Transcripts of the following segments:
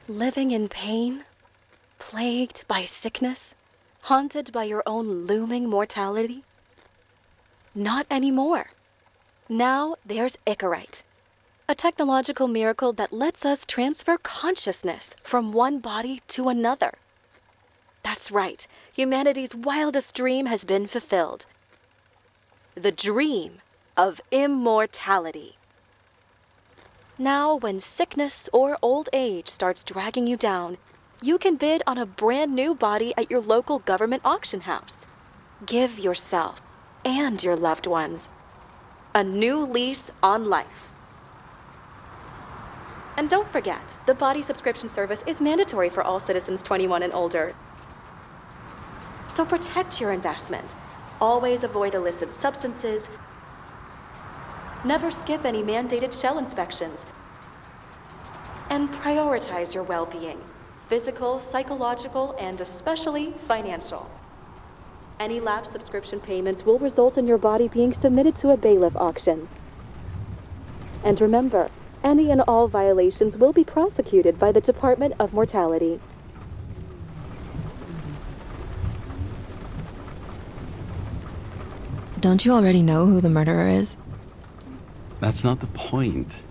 Living in pain? Plagued by sickness? Haunted by your own looming mortality? Not anymore. Now there's Icarus, a technological miracle that lets us transfer consciousness from one body to another. That's right, humanity's wildest dream has been fulfilled. The dream of immortality. Now, when sickness or old age starts dragging you down, you can bid on a brand new body at your local government auction house. Give yourself and your loved ones a new lease on life. And don't forget, the body subscription service is mandatory for all citizens 21 and older. So protect your investment. Always avoid illicit substances. Never skip any mandated shell inspections. And prioritize your well-being, physical, psychological, and especially financial. Any lapsed subscription payments will result in your body being submitted to a bailiff auction. And remember, any and all violations will be prosecuted by the Department of Mortality. Don't you already know who the murderer is? That's not the point.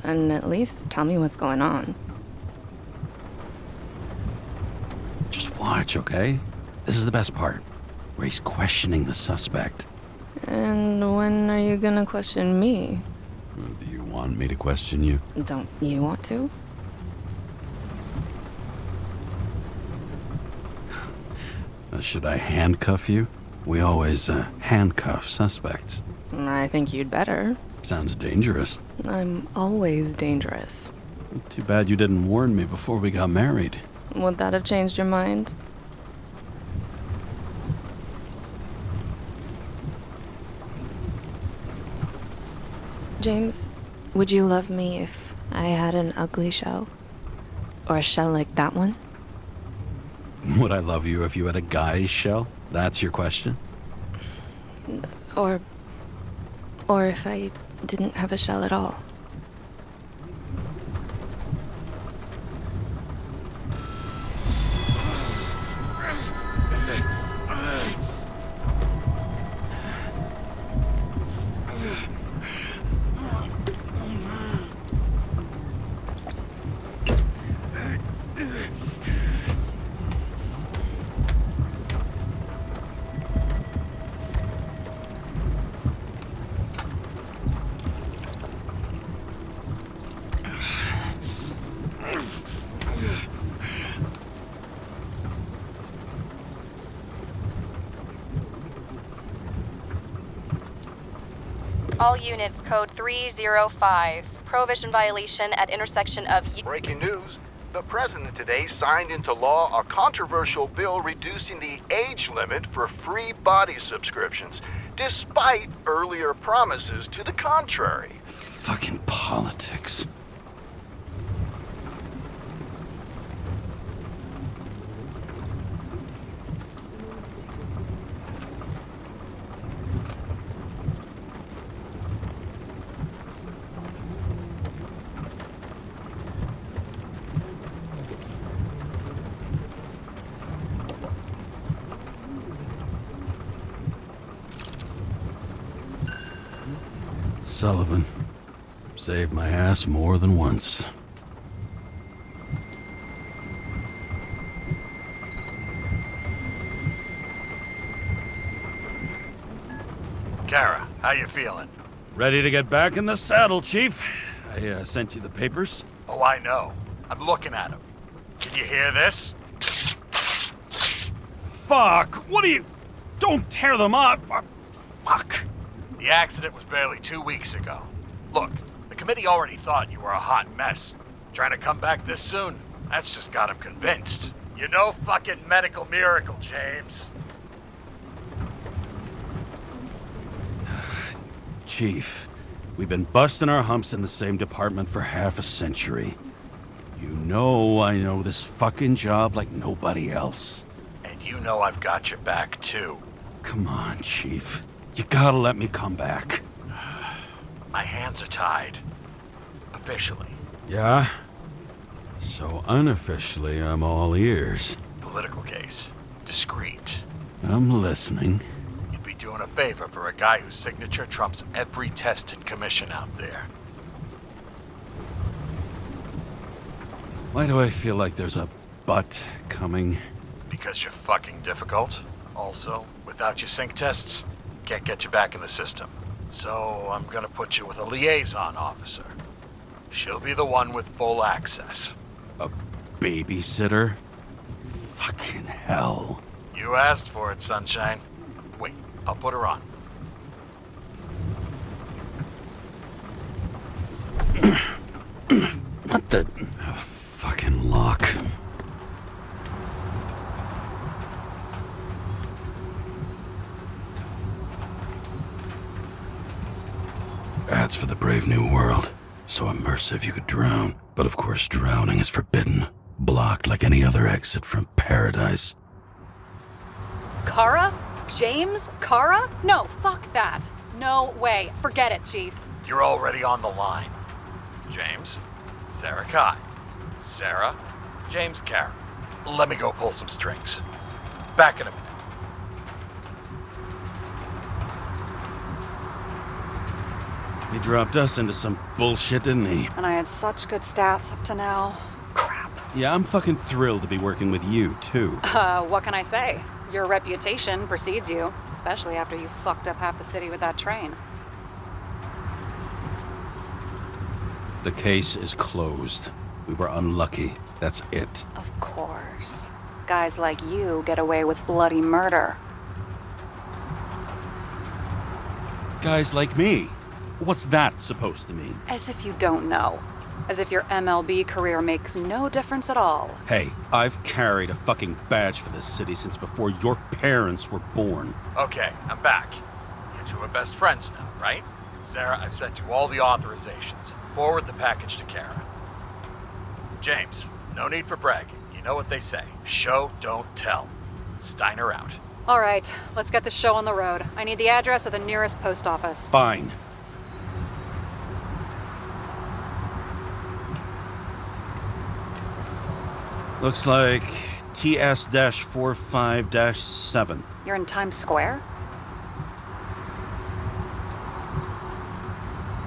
Then at least tell me what's going on. Just watch, okay? This is the best part, where he's questioning the suspect. And when are you gonna question me? Do you want me to question you? Don't you want to? Should I handcuff you? We always handcuff suspects. I think you'd better. Sounds dangerous. I'm always dangerous. Too bad you didn't warn me before we got married. Would that have changed your mind? James, would you love me if I had an ugly shell? Or a shell like that one? Would I love you if you had a guy's shell? That's your question? Or if I didn't have a shell at all. All units, code 305. Prohibition violation at intersection of... Breaking news. The president today signed into law a controversial bill reducing the age limit for free body subscriptions, despite earlier promises to the contrary. Fucking politics. Sullivan. Saved my ass more than once. Karra, how you feeling? Ready to get back in the saddle, Chief. I sent you the papers. Oh, I know. I'm looking at them. Can you hear this? Fuck! What are you... Don't tear them up! Fuck! The accident was barely 2 weeks ago. Look, the committee already thought you were a hot mess. Trying to come back this soon? That's just got them convinced. You're no fucking medical miracle, James. Chief, we've been busting our humps in the same department for half a century. You know I know this fucking job like nobody else. And you know I've got your back, too. Come on, Chief. You gotta let me come back. My hands are tied. Officially. Yeah? So unofficially, I'm all ears. Political case. Discreet. I'm listening. You'd be doing a favor for a guy whose signature trumps every test and commission out there. Why do I feel like there's a but coming? Because you're fucking difficult. Also, without your sync tests, can't get you back in the system. So I'm gonna put you with a liaison officer. She'll be the one with full access. A babysitter? Fucking hell. You asked for it, Sunshine. Wait, I'll put her on. What the... fucking lock. That's for the brave new world. So immersive you could drown. But of course drowning is forbidden. Blocked like any other exit from paradise. Karra? James? Karra? No, fuck that. No way. Forget it, Chief. You're already on the line. James, Sarah Kai. Sarah, James Karra. Let me go pull some strings. Back in a minute. He dropped us into some bullshit, didn't he? And I had such good stats up to now. Crap. Yeah, I'm fucking thrilled to be working with you, too. What can I say? Your reputation precedes you, especially after you fucked up half the city with that train. The case is closed. We were unlucky. That's it. Of course. Guys like you get away with bloody murder. Guys like me. What's that supposed to mean? As if you don't know. As if your MLB career makes no difference at all. Hey, I've carried a fucking badge for this city since before your parents were born. Okay, I'm back. You two are best friends now, right? Sarah, I've sent you all the authorizations. Forward the package to Karra. James, no need for bragging. You know what they say. Show, don't tell. Steiner out. All right, let's get the show on the road. I need the address of the nearest post office. Fine. Looks like TS-45-7. You're in Times Square?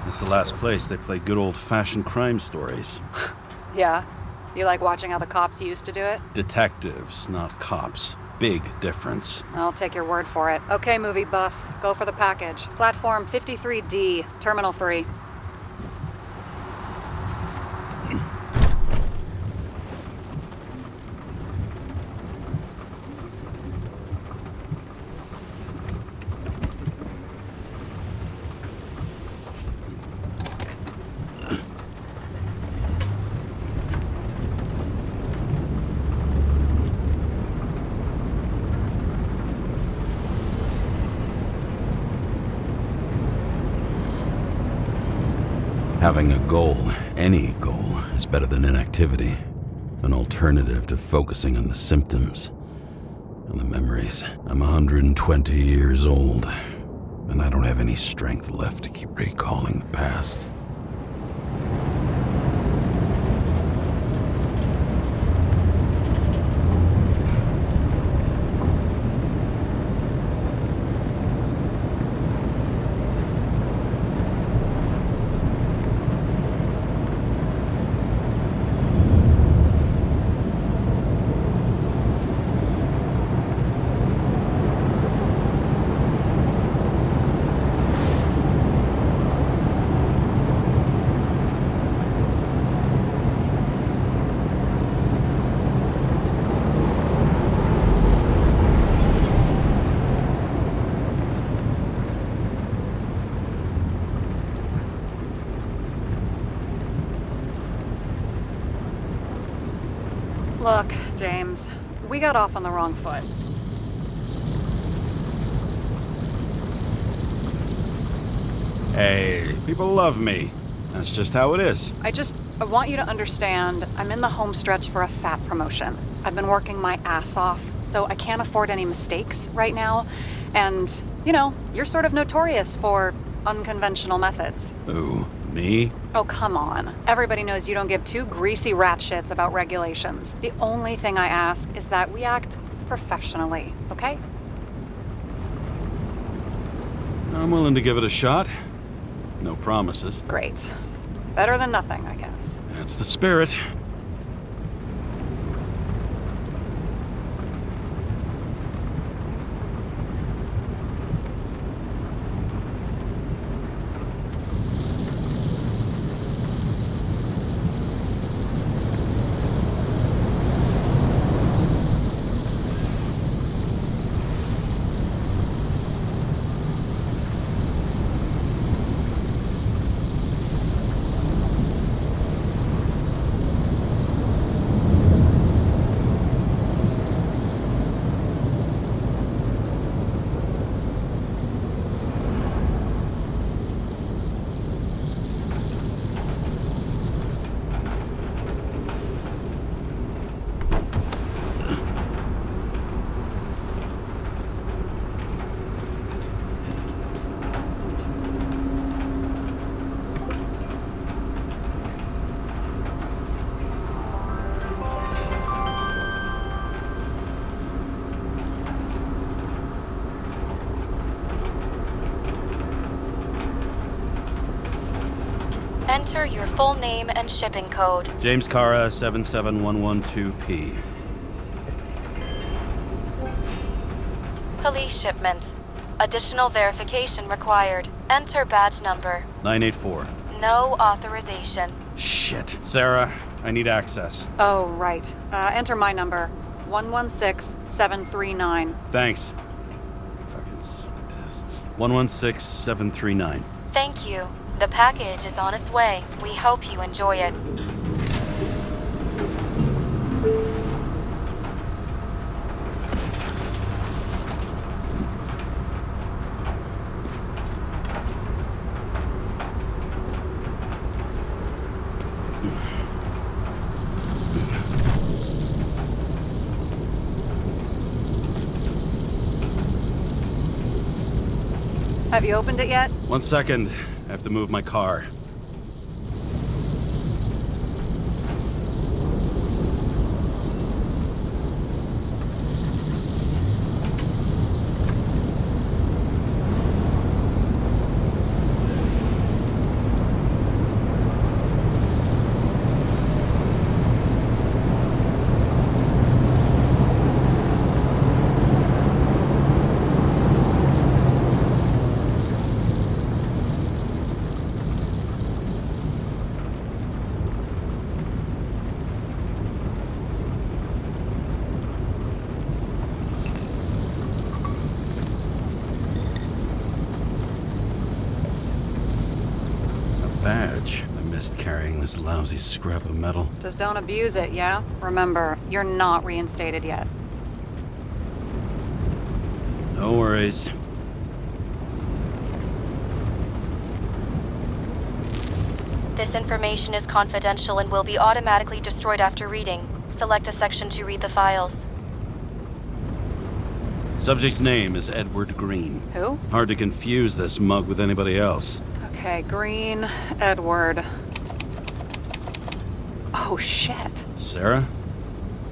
It's the last place they play good old-fashioned crime stories. Yeah. You like watching how the cops used to do it? Detectives, not cops. Big difference. I'll take your word for it. Okay, movie buff. Go for the package. Platform 53D, Terminal 3. Having a goal, any goal, is better than inactivity. An alternative to focusing on the symptoms and the memories. I'm 120 years old, and I don't have any strength left to keep recalling the past. Look, James, we got off on the wrong foot. Hey, people love me. That's just how it is. I want you to understand, I'm in the home stretch for a fat promotion. I've been working my ass off, so I can't afford any mistakes right now. And, you know, you're sort of notorious for Unconventional methods. Who? Me? Oh, come on. Everybody knows you don't give two greasy rat shits about regulations. The only thing I ask is that we act professionally, okay? I'm willing to give it a shot. No promises. Great. Better than nothing, I guess. That's the spirit. Enter your full name and shipping code. James Karra, 77112P. Police shipment. Additional verification required. Enter badge number. 984. No authorization. Shit. Sarah, I need access. Oh, right. Enter my number. 116739. Thanks. Fucking scientists. 116739. Thank you. The package is on its way. We hope you enjoy it. Have you opened it yet? 1 second. I have to move my car. Badge. I missed carrying this lousy scrap of metal. Just don't abuse it, yeah? Remember, you're not reinstated yet. No worries. This information is confidential and will be automatically destroyed after reading. Select a section to read the files. Subject's name is Edward Green. Who? Hard to confuse this mug with anybody else. Okay, Green, Edward. Oh, shit. Sarah?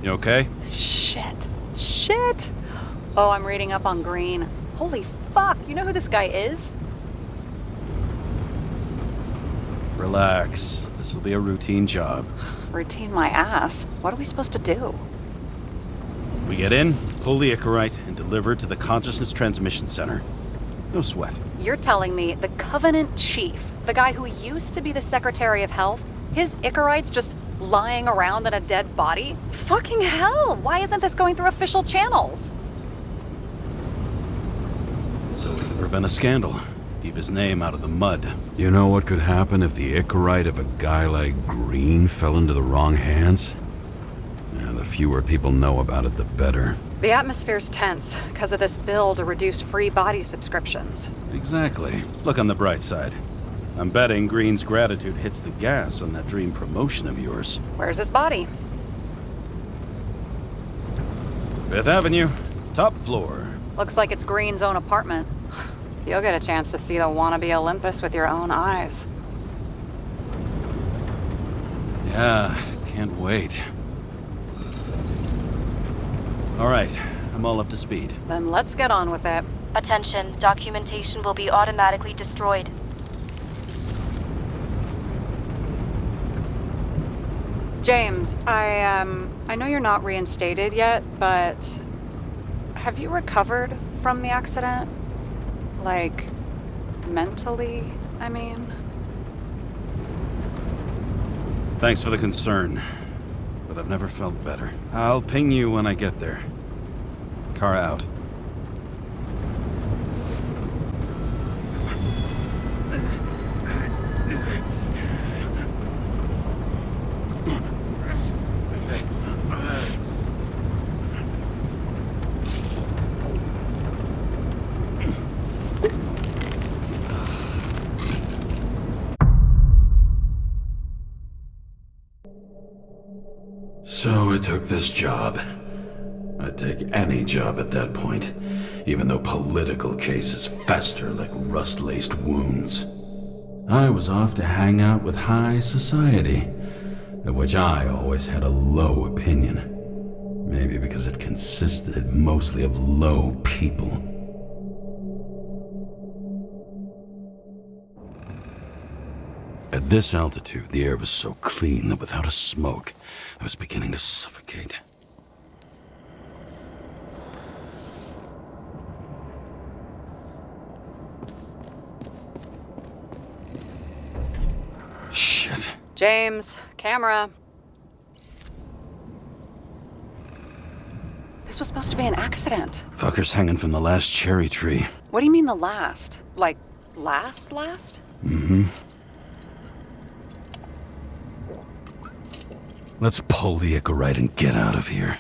You okay? Shit. Shit! Oh, I'm reading up on Green. Holy fuck, you know who this guy is? Relax. This will be a routine job. Routine my ass. What are we supposed to do? We get in, pull the Icarite, and deliver it to the Consciousness Transmission Center. No sweat. You're telling me the Covenant Chief, the guy who used to be the Secretary of Health, his Icarite's just lying around in a dead body? Fucking hell! Why isn't this going through official channels? So we can prevent a scandal. Keep his name out of the mud. You know what could happen if the Icarite of a guy like Green fell into the wrong hands? Yeah, the fewer people know about it, the better. The atmosphere's tense because of this bill to reduce free body subscriptions. Exactly. Look on the bright side. I'm betting Green's gratitude hits the gas on that dream promotion of yours. Where's his body? 5th Avenue, top floor. Looks like it's Green's own apartment. You'll get a chance to see the wannabe Olympus with your own eyes. Yeah, can't wait. All right, I'm all up to speed. Then let's get on with it. Attention, documentation will be automatically destroyed. James, I know you're not reinstated yet, but have you recovered from the accident? Like, mentally, I mean? Thanks for the concern, but I've never felt better. I'll ping you when I get there. Karra out. So I took this job. I'd take any job at that point, even though political cases fester like rust-laced wounds. I was off to hang out with high society, of which I always had a low opinion. Maybe because it consisted mostly of low people. At this altitude, the air was so clean that without a smoke, I was beginning to suffocate. Shit. James, camera. This was supposed to be an accident. Fuckers hanging from the last cherry tree. What do you mean the last? Like, last? Mm-hmm. Let's pull the Icarus and get out of here.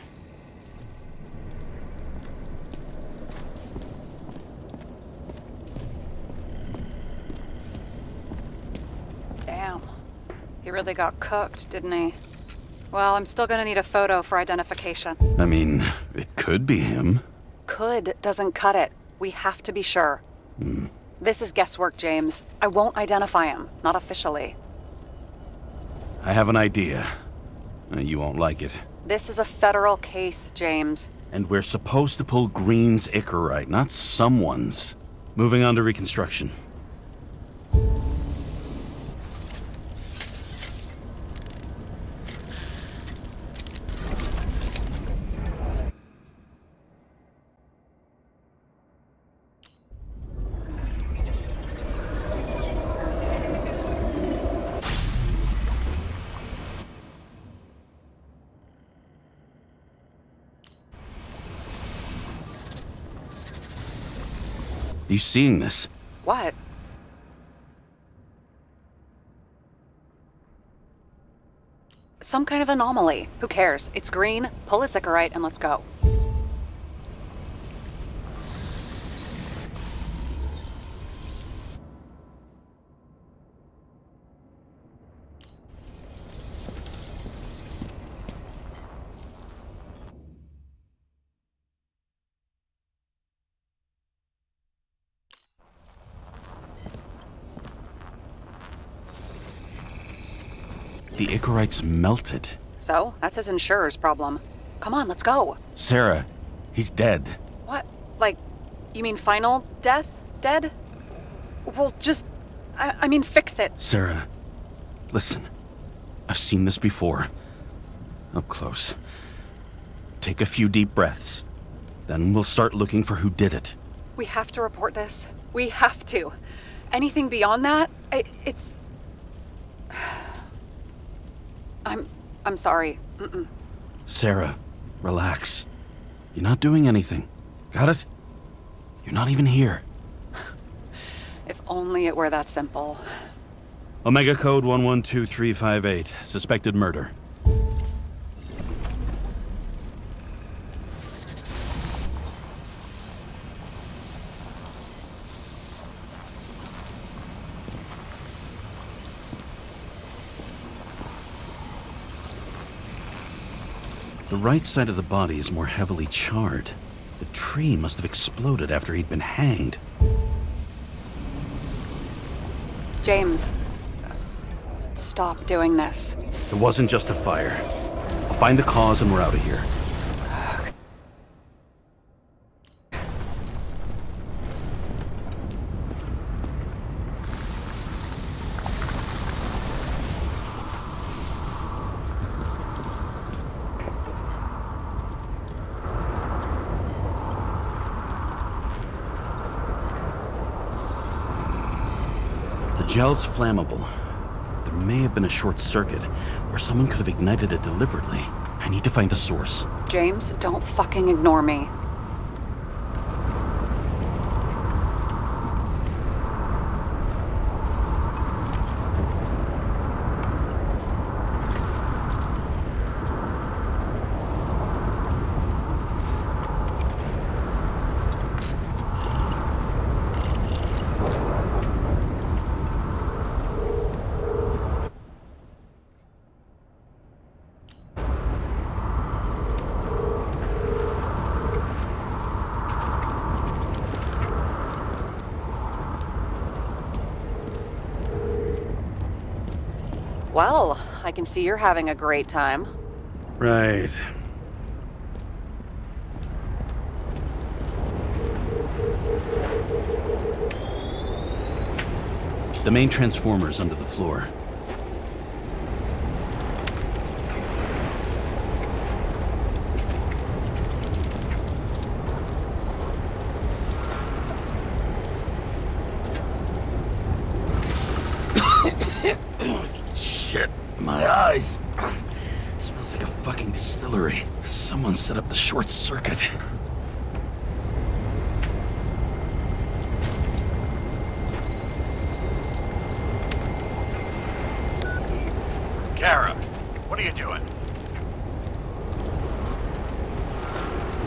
Damn. He really got cooked, didn't he? Well, I'm still gonna need a photo for identification. I mean, it could be him. Could doesn't cut it. We have to be sure. This is guesswork, James. I won't identify him. Not officially. I have an idea. You won't like it. This is a federal case, James. And we're supposed to pull Green's Icarus, not someone's. Moving on to reconstruction. Are you seeing this? What? Some kind of anomaly. Who cares? It's green, pull its Icarus, and let's go. The Icarus melted. So, that's his insurer's problem. Come on, let's go. Sarah, he's dead. What? Like, you mean final death? Dead? Well, just... I mean, fix it. Sarah, listen. I've seen this before. Up close. Take a few deep breaths. Then we'll start looking for who did it. We have to report this. We have to. Anything beyond that, it's... I'm sorry. Mm-mm. Sarah, relax. You're not doing anything. Got it? You're not even here. If only it were that simple. Omega code 112358. Suspected murder. The right side of the body is more heavily charred. The tree must have exploded after he'd been hanged. James, stop doing this. It wasn't just a fire. I'll find the cause and we're out of here. The gel's flammable. There may have been a short circuit, or someone could have ignited it deliberately. I need to find the source. James, don't fucking ignore me. Well, I can see you're having a great time. Right. The main transformer's under the floor. Shit, my eyes. Smells like a fucking distillery. Someone set up the short circuit. Karra, what are you doing?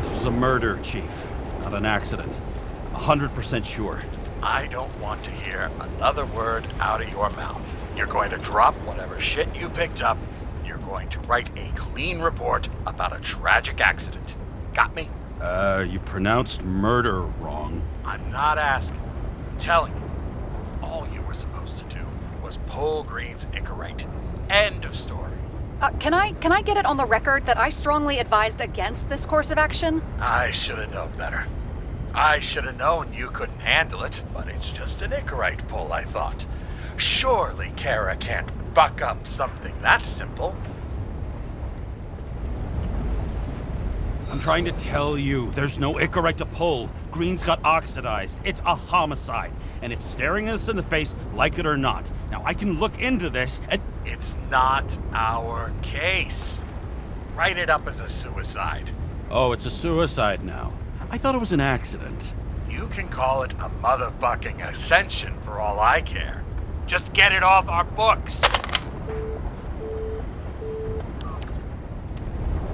This was a murder, Chief. Not an accident. 100% sure. I don't want to hear another word out of your mouth. You're going to drop whatever shit you picked up. You're going to write a clean report about a tragic accident. Got me? You pronounced murder wrong. I'm not asking. I'm telling you. All you were supposed to do was pull Green's Icarus. End of story. Can I get it on the record that I strongly advised against this course of action? I should have known better. I should have known you couldn't handle it, but it's just an Icarus pull, I thought. Surely Karra can't buck up something that simple. I'm trying to tell you, there's no Icarus to pull. Green's got oxidized. It's a homicide, and it's staring us in the face, like it or not. Now, I can look into this, and... It's not our case. Write it up as a suicide. Oh, it's a suicide now. I thought it was an accident. You can call it a motherfucking ascension for all I care. Just get it off our books.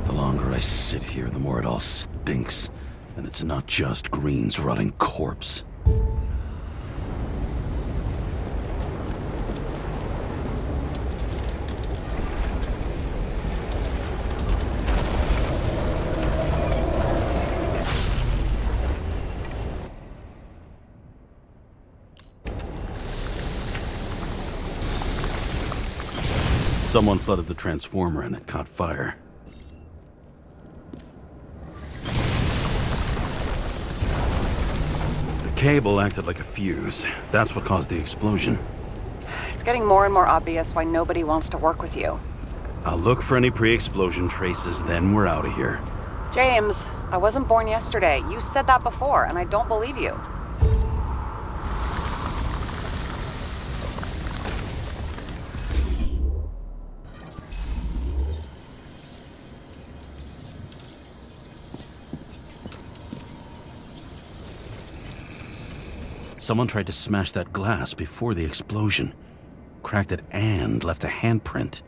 The longer I sit here, the more it all stinks. And it's not just Green's rotting corpse. Someone flooded the transformer and it caught fire. The cable acted like a fuse. That's what caused the explosion. It's getting more and more obvious why nobody wants to work with you. I'll look for any pre-explosion traces, then we're out of here. James, I wasn't born yesterday. You said that before, and I don't believe you. Someone tried to smash that glass before the explosion. Cracked it and left a handprint.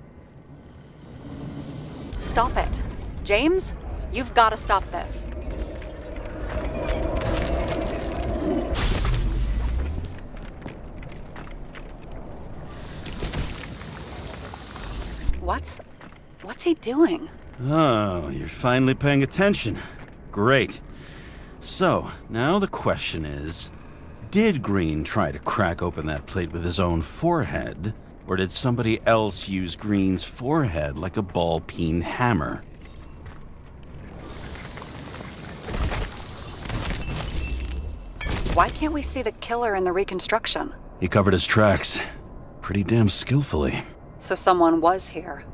Stop it. James, you've got to stop this. What's he doing? Oh, you're finally paying attention. Great. So, now the question is, Did Green try to crack open that plate with his own forehead, or did somebody else use Green's forehead like a ball-peen hammer? Why can't we see the killer in the reconstruction? He covered his tracks pretty damn skillfully. So someone was here.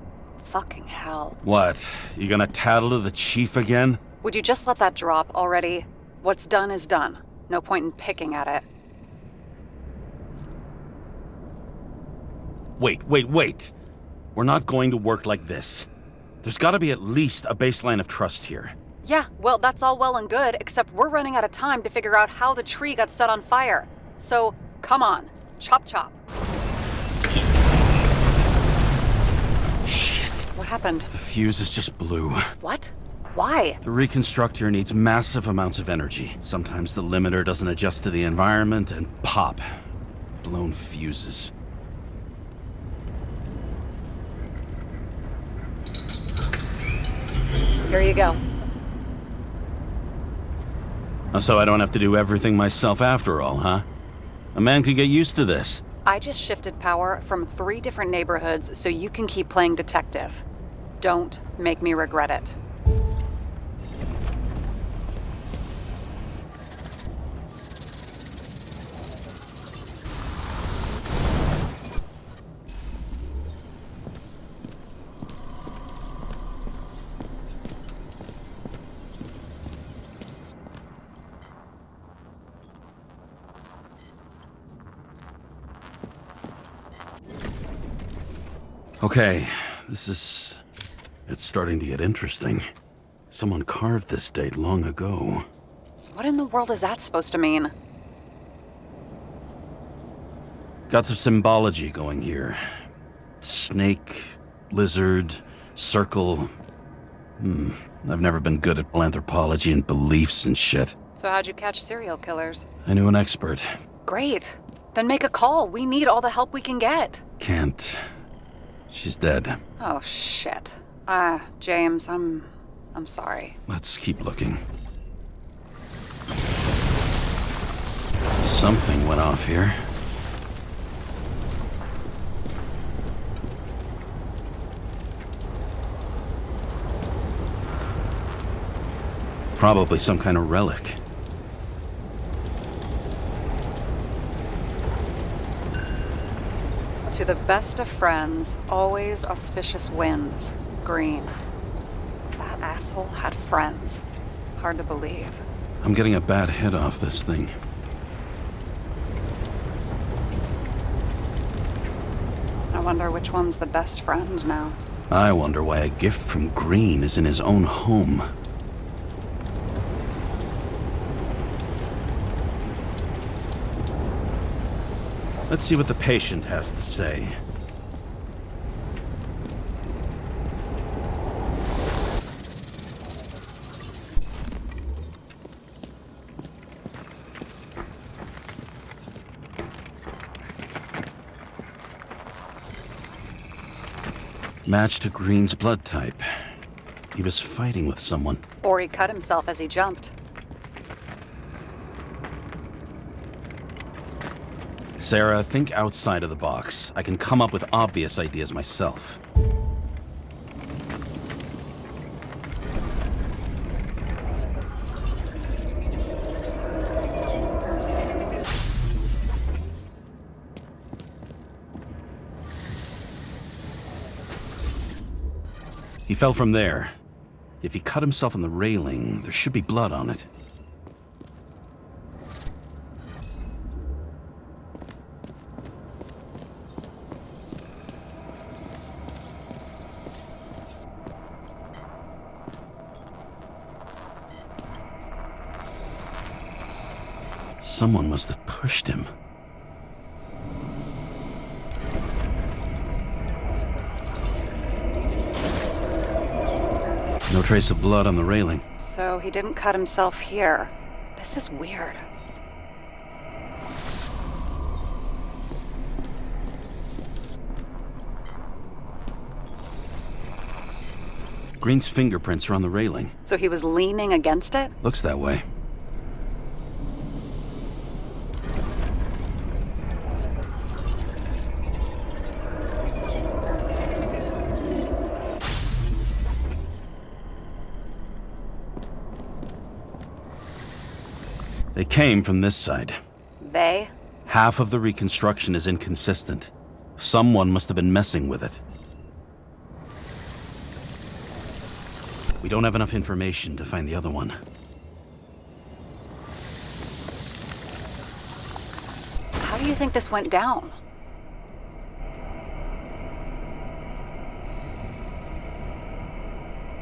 Fucking hell. What? You gonna tattle to the chief again? Would you just let that drop already? What's done is done. No point in picking at it. Wait. We're not going to work like this. There's gotta be at least a baseline of trust here. Yeah, well, that's all well and good, except we're running out of time to figure out how the tree got set on fire. So, come on. Chop chop. Shit. What happened? The fuses just blew. What? Why? The reconstructor needs massive amounts of energy. Sometimes the limiter doesn't adjust to the environment and pop. Blown fuses. Here you go. So I don't have to do everything myself after all, huh? A man could get used to this. I just shifted power from 3 different neighborhoods so you can keep playing detective. Don't make me regret it. Okay, it's starting to get interesting. Someone carved this date long ago. What in the world is that supposed to mean? Got some symbology going here. Snake, lizard, circle. I've never been good at anthropology and beliefs and shit. So how'd you catch serial killers? I knew an expert. Great. Then make a call. We need all the help we can get. Can't. She's dead. Oh, shit. James, I'm sorry. Let's keep looking. Something went off here. Probably some kind of relic. To the best of friends, always auspicious wins. Green. That asshole had friends. Hard to believe. I'm getting a bad hit off this thing. I wonder which one's the best friend now. I wonder why a gift from Green is in his own home. Let's see what the patient has to say. Match to Green's blood type. He was fighting with someone. Or he cut himself as he jumped. Sarah, think outside of the box. I can come up with obvious ideas myself. He fell from there. If he cut himself on the railing, there should be blood on it. Someone must have pushed him. No trace of blood on the railing. So he didn't cut himself here. This is weird. Green's fingerprints are on the railing. So he was leaning against it? Looks that way. They came from this side. They? Half of the reconstruction is inconsistent. Someone must have been messing with it. We don't have enough information to find the other one. How do you think this went down?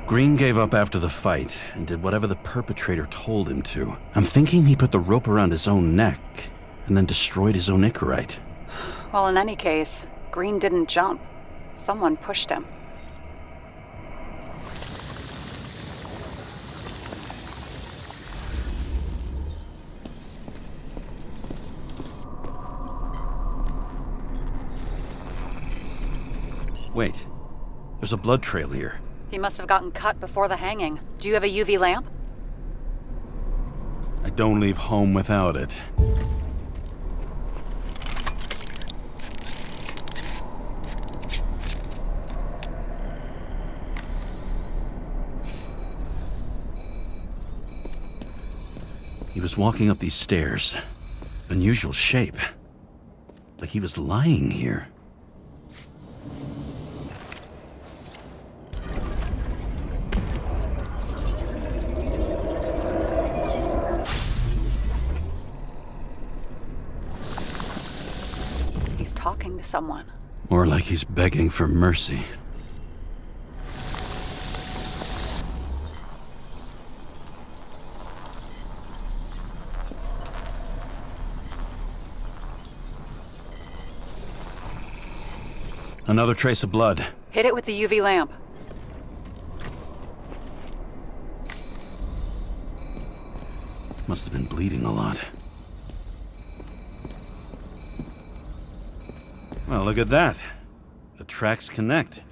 Green gave up after the fight and did whatever the perpetrator told him to. I'm thinking he put the rope around his own neck and then destroyed his own Icarite. Well, in any case, Green didn't jump. Someone pushed him. Wait, there's a blood trail here. He must have gotten cut before the hanging. Do you have a UV lamp? I don't leave home without it. He was walking up these stairs. Unusual shape. Like he was lying here. He's talking to someone. More like he's begging for mercy. Another trace of blood. Hit it with the UV lamp. Must have been bleeding a lot. Well, look at that. The tracks connect.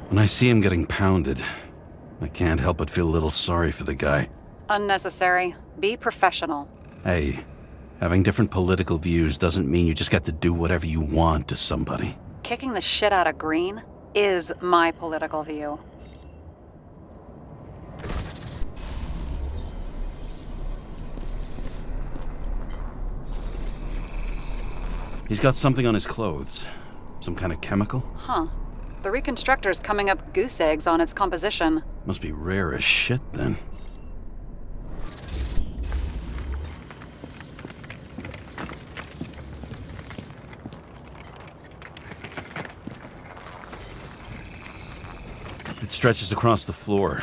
When I see him getting pounded, I can't help but feel a little sorry for the guy. Unnecessary. Be professional. Hey, having different political views doesn't mean you just get to do whatever you want to somebody. Kicking the shit out of Green is my political view. He's got something on his clothes. Some kind of chemical? Huh. The reconstructor's coming up goose eggs on its composition. Must be rare as shit, then. It stretches across the floor.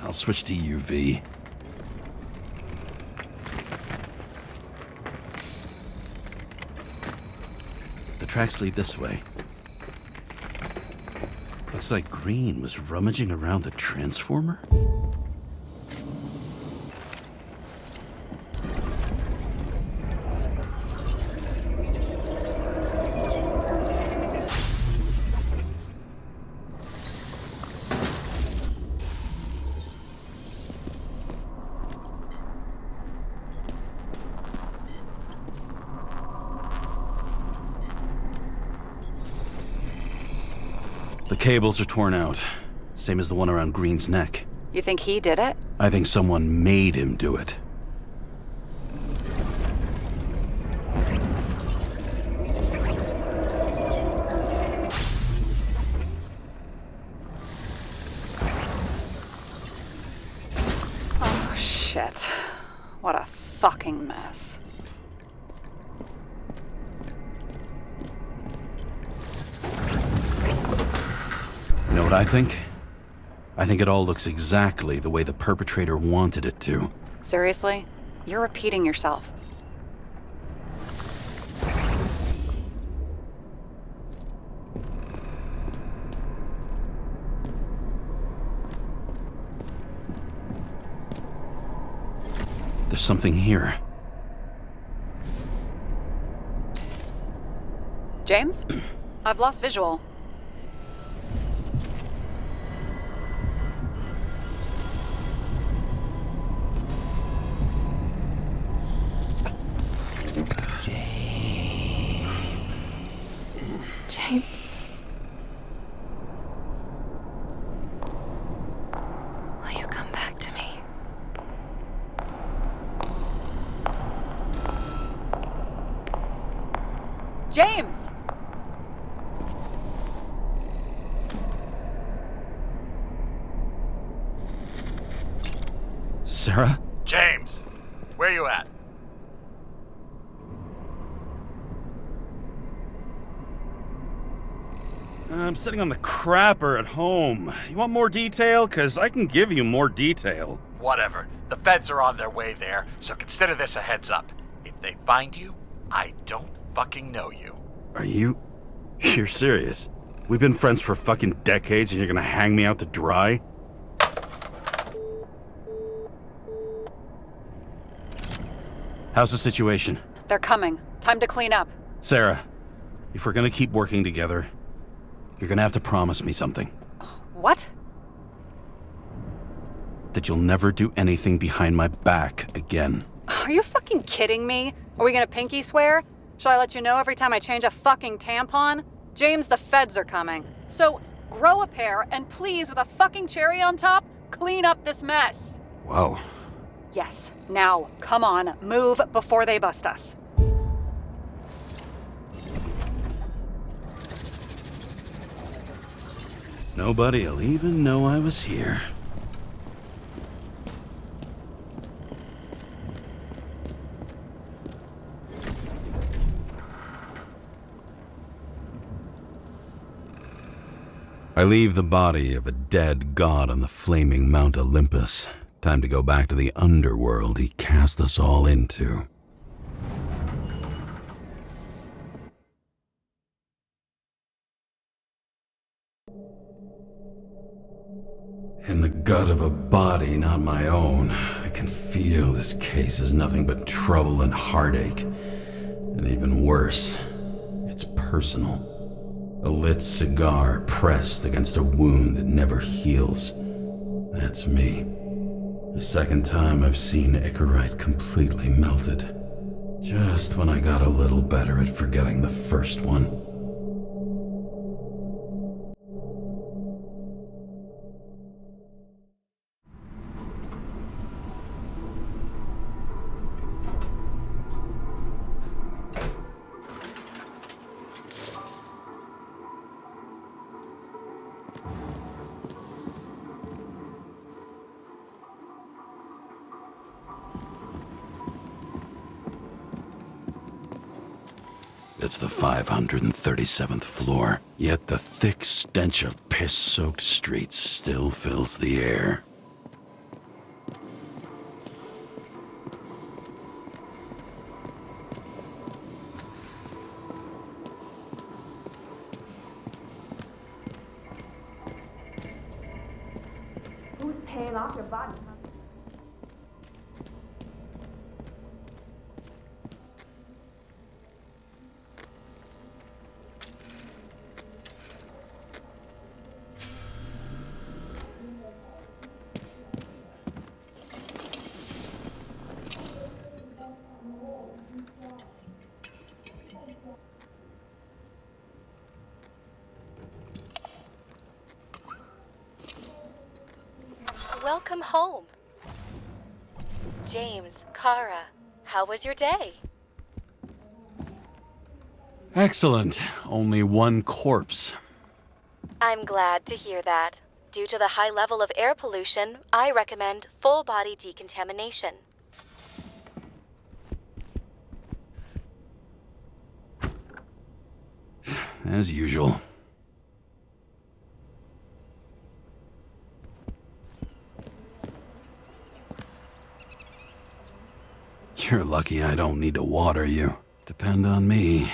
I'll switch to UV. The tracks lead this way. Looks like Green was rummaging around the transformer? The cables are torn out, same as the one around Green's neck. You think he did it? I think someone made him do it. Oh, shit. What a fucking mess. You know what I think? I think it all looks exactly the way the perpetrator wanted it to. Seriously? You're repeating yourself. There's something here. James? I've lost visual. James. Will you come back to me? James! Sarah? James, where you at? I'm sitting on the crapper at home. You want more detail? 'Cause I can give you more detail. Whatever. The feds are on their way there, so consider this a heads up. If they find you, I don't fucking know you. Are you... You're serious? We've been friends for fucking decades and you're gonna hang me out to dry? How's the situation? They're coming. Time to clean up. Sarah, if we're gonna keep working together, you're gonna have to promise me something. What? That you'll never do anything behind my back again. Are you fucking kidding me? Are we gonna pinky swear? Should I let you know every time I change a fucking tampon? James, the feds are coming. So, grow a pair, and please, with a fucking cherry on top, clean up this mess. Whoa. Yes. Now, come on, move before they bust us. Nobody'll even know I was here. I leave the body of a dead god on the flaming Mount Olympus. Time to go back to the underworld he cast us all into. In the gut of a body not my own, I can feel this case is nothing but trouble and heartache. And even worse, it's personal. A lit cigar pressed against a wound that never heals. That's me. The second time I've seen Icarus completely melted. Just when I got a little better at forgetting the first one. It's the 537th floor, yet the thick stench of piss-soaked streets still fills the air. Who's paying off your body? Welcome home. James, Karra, how was your day? Excellent. Only one corpse. I'm glad to hear that. Due to the high level of air pollution, I recommend full body decontamination. As usual. You're lucky I don't need to water you. Depend on me,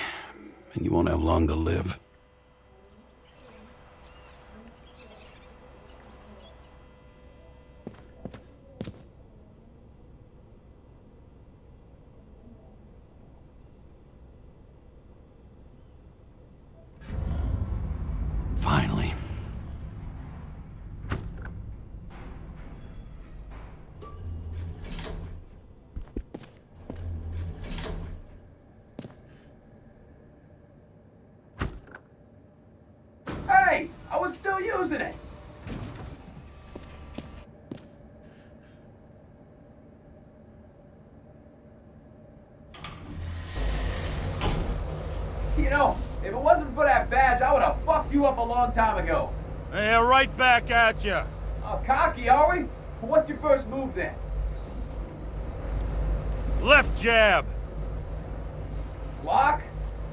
and you won't have long to live. Finally. You know, if it wasn't for that badge, I would have fucked you up a long time ago. Yeah, right back at you. Cocky, are we? What's your first move then? Left jab. Block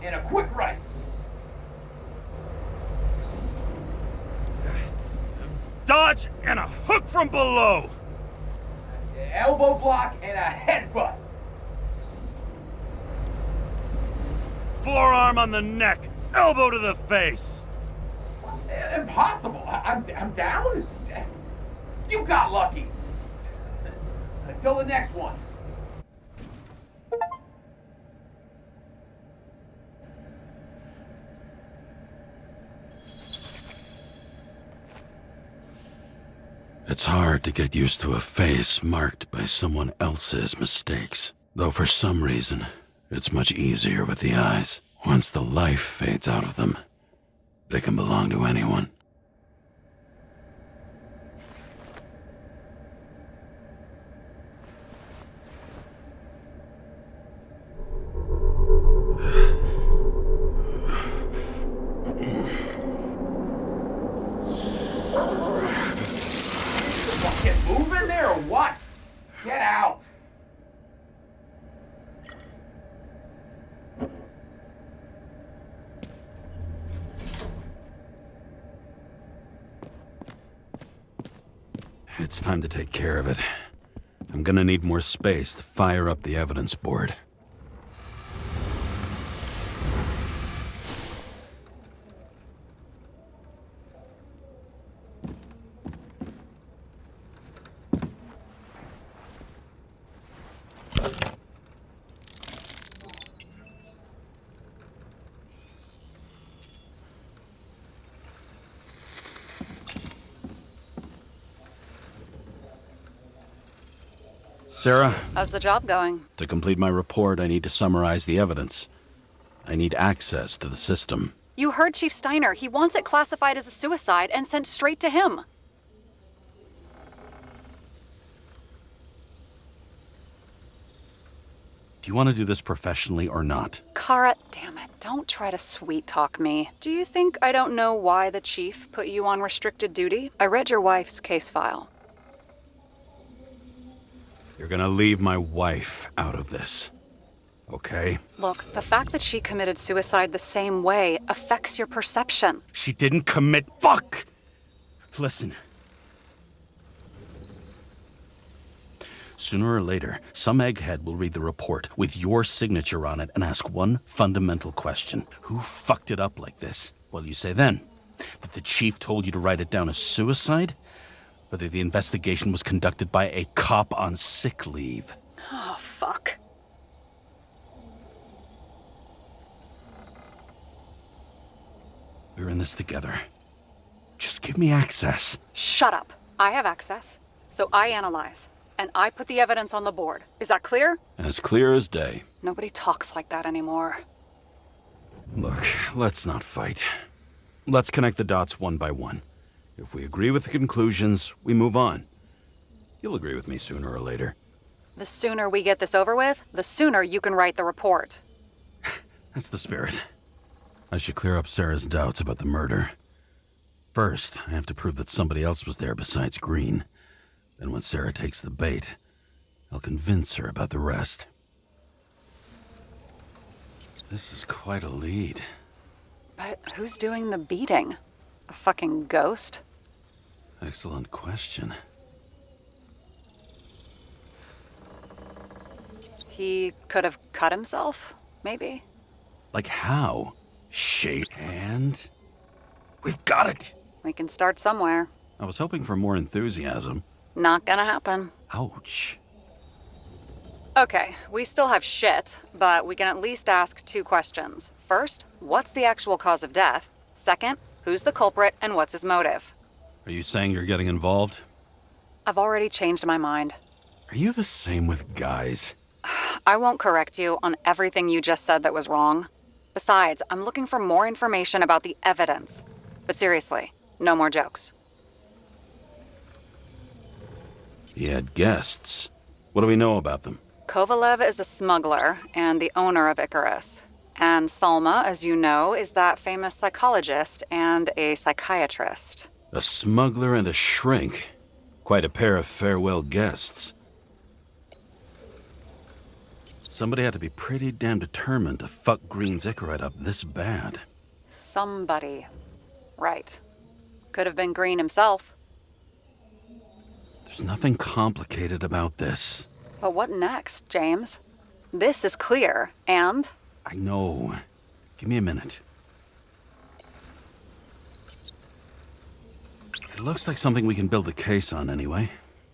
and a quick right. Dodge and a hook from below. Elbow block and a headbutt. Forearm on the neck. Elbow to the face. Impossible. I'm down? You got lucky. Until the next one. It's hard to get used to a face marked by someone else's mistakes. Though for some reason, it's much easier with the eyes. Once the life fades out of them, they can belong to anyone. Fucking move in there or what? Get out. It's time to take care of it. I'm gonna need more space to fire up the evidence board. Sarah, How's the job going? to complete my report, I need to summarize the evidence. I need access to the system. You heard Chief Steiner. He wants it classified as a suicide and sent straight to him. Do you want to do this professionally or not? Karra, damn it, don't try to sweet talk me. Do you think I don't know why the chief put you on restricted duty? I read your wife's case file. You're gonna leave my wife out of this, okay? Look, the fact that she committed suicide the same way affects your perception. She didn't commit. Fuck! Listen. Sooner or later, some egghead will read the report with your signature on it and ask one fundamental question. Who fucked it up like this? What do you say then? That the chief told you to write it down as suicide? Or that the investigation was conducted by a cop on sick leave? Oh, fuck. We're in this together. Just give me access. Shut up. I have access, so I analyze. And I put the evidence on the board. Is that clear? As clear as day. Nobody talks like that anymore. Look, let's not fight. Let's connect the dots one by one. If we agree with the conclusions, we move on. You'll agree with me sooner or later. The sooner we get this over with, the sooner you can write the report. That's the spirit. I should clear up Sarah's doubts about the murder. First, I have to prove that somebody else was there besides Green. Then when Sarah takes the bait, I'll convince her about the rest. This is quite a lead. But who's doing the beating? A fucking ghost? Excellent question. He could have cut himself, maybe? Like how? Shake hand? We've got it! We can start somewhere. I was hoping for more enthusiasm. Not gonna happen. Ouch. Okay, we still have shit, but we can at least ask 2 questions. First, what's the actual cause of death? Second, who's the culprit and what's his motive? Are you saying you're getting involved? I've already changed my mind. Are you the same with guys? I won't correct you on everything you just said that was wrong. Besides, I'm looking for more information about the evidence. But seriously, no more jokes. He had guests. What do we know about them? Kovalev is a smuggler and the owner of Icarus. And Salma, as you know, is that famous psychologist and a psychiatrist. A smuggler and a shrink. Quite a pair of farewell guests. Somebody had to be pretty damn determined to fuck Green's Icarus up this bad. Somebody. Right. Could have been Green himself. There's nothing complicated about this. But what next, James? This is clear, and... I know. Give me a minute. It looks like something we can build a case on anyway.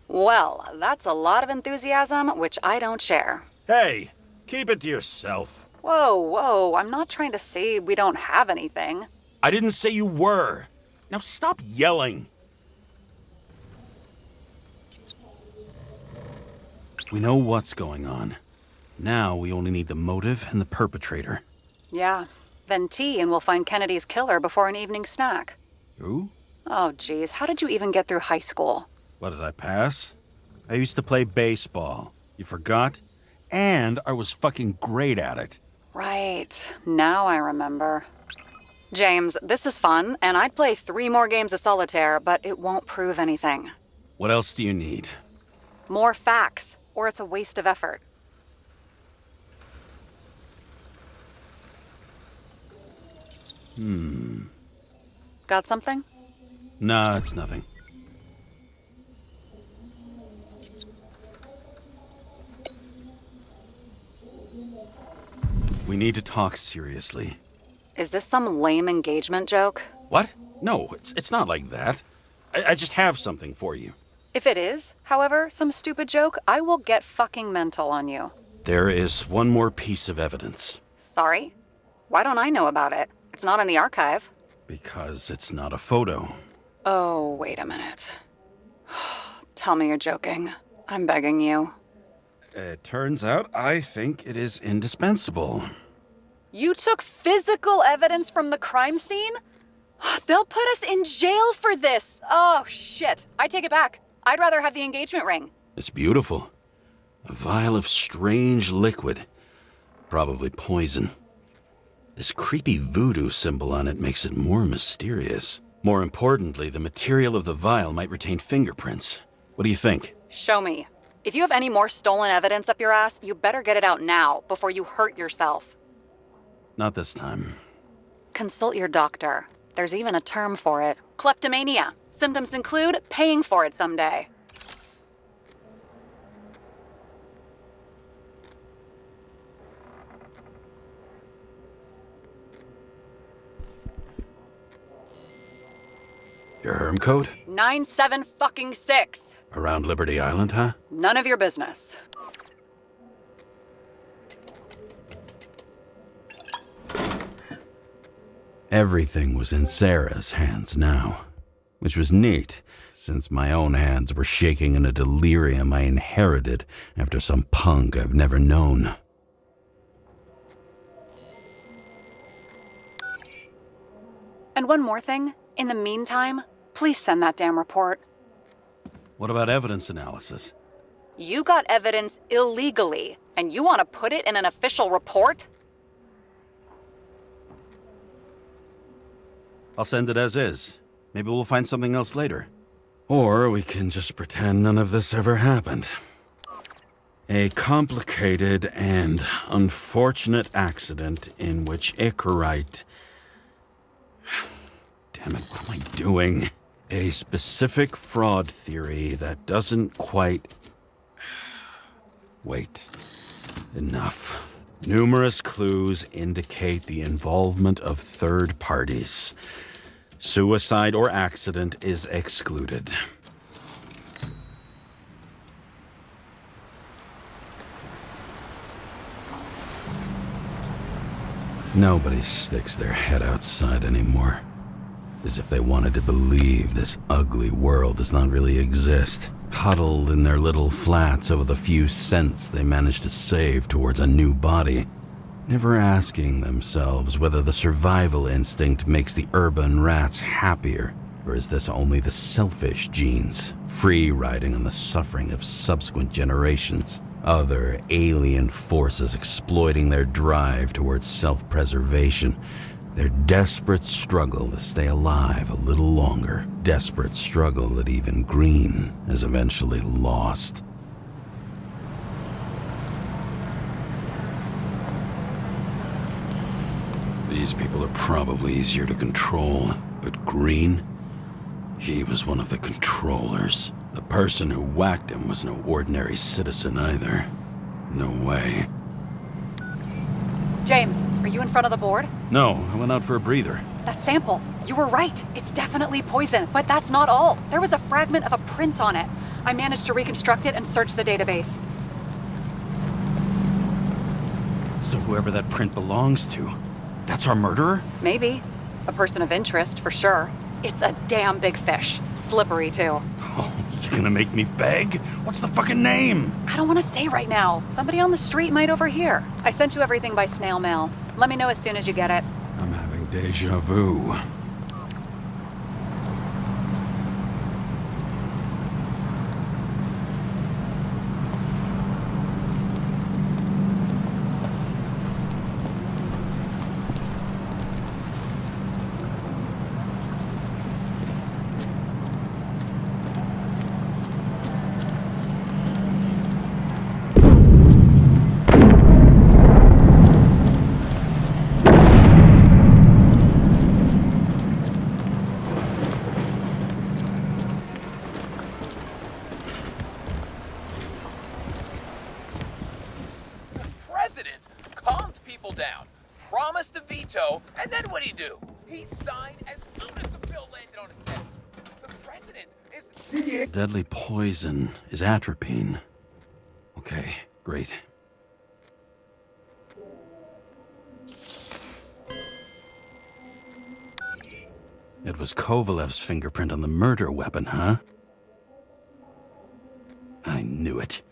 Well, that's a lot of enthusiasm, which I don't share. Hey, keep it to yourself. Whoa, I'm not trying to say we don't have anything. I didn't say you were. Now stop yelling. We know what's going on. Now we only need the motive and the perpetrator. Yeah, then tea and we'll find Kennedy's killer before an evening snack. Who? Oh, geez, how did you even get through high school? What, did I pass? I used to play baseball. You forgot? And I was fucking great at it. Right, now I remember. James, this is fun, and I'd play 3 more games of solitaire, but it won't prove anything. What else do you need? More facts, or it's a waste of effort. Got something? Nah, it's nothing. We need to talk seriously. Is this some lame engagement joke? What? No, it's not like that. I just have something for you. If it is, however, some stupid joke, I will get fucking mental on you. There is one more piece of evidence. Sorry? Why don't I know about it? It's not in the archive. Because it's not a photo. Oh, wait a minute. Tell me you're joking. I'm begging you. It turns out I think it is indispensable. You took physical evidence from the crime scene? They'll put us in jail for this. Oh, shit. I take it back. I'd rather have the engagement ring. It's beautiful. A vial of strange liquid. Probably poison. This creepy voodoo symbol on it makes it more mysterious. More importantly, the material of the vial might retain fingerprints. What do you think? Show me. If you have any more stolen evidence up your ass, you better get it out now before you hurt yourself. Not this time. Consult your doctor. There's even a term for it. Kleptomania. Symptoms include paying for it someday. Your herm code? 97-fucking-6. Around Liberty Island, huh? None of your business. Everything was in Sarah's hands now, which was neat, since my own hands were shaking in a delirium I inherited after some punk I've never known. And one more thing. In the meantime, please send that damn report. What about evidence analysis? You got evidence illegally, and you want to put it in an official report? I'll send it as is. Maybe we'll find something else later. Or we can just pretend none of this ever happened. A complicated and unfortunate accident in which Icarus... Damn it, what am I doing? A specific fraud theory that doesn't quite... Wait. Enough. Numerous clues indicate the involvement of third parties. Suicide or accident is excluded. Nobody sticks their head outside anymore. As if they wanted to believe this ugly world does not really exist. Huddled in their little flats over the few cents they managed to save towards a new body. Never asking themselves whether the survival instinct makes the urban rats happier, or is this only the selfish genes, free riding on the suffering of subsequent generations? Other alien forces exploiting their drive towards self-preservation. Their desperate struggle to stay alive a little longer. Desperate struggle that even Green has eventually lost. These people are probably easier to control, but Green, he was one of the controllers. The person who whacked him was no ordinary citizen either. No way. James, are you in front of the board? No, I went out for a breather. That sample. You were right. It's definitely poison, but that's not all. There was a fragment of a print on it. I managed to reconstruct it and search the database. So whoever that print belongs to, that's our murderer? Maybe. A person of interest, for sure. It's a damn big fish. Slippery, too. Oh, you gonna make me beg? What's the fucking name? I don't want to say right now. Somebody on the street might overhear. I sent you everything by snail mail. Let me know as soon as you get it. I'm having deja vu. Promised a veto, and then what'd he do? He signed as soon as the bill landed on his desk. The president is... Deadly poison is atropine. Okay, great. It was Kovalev's fingerprint on the murder weapon, huh? I knew it.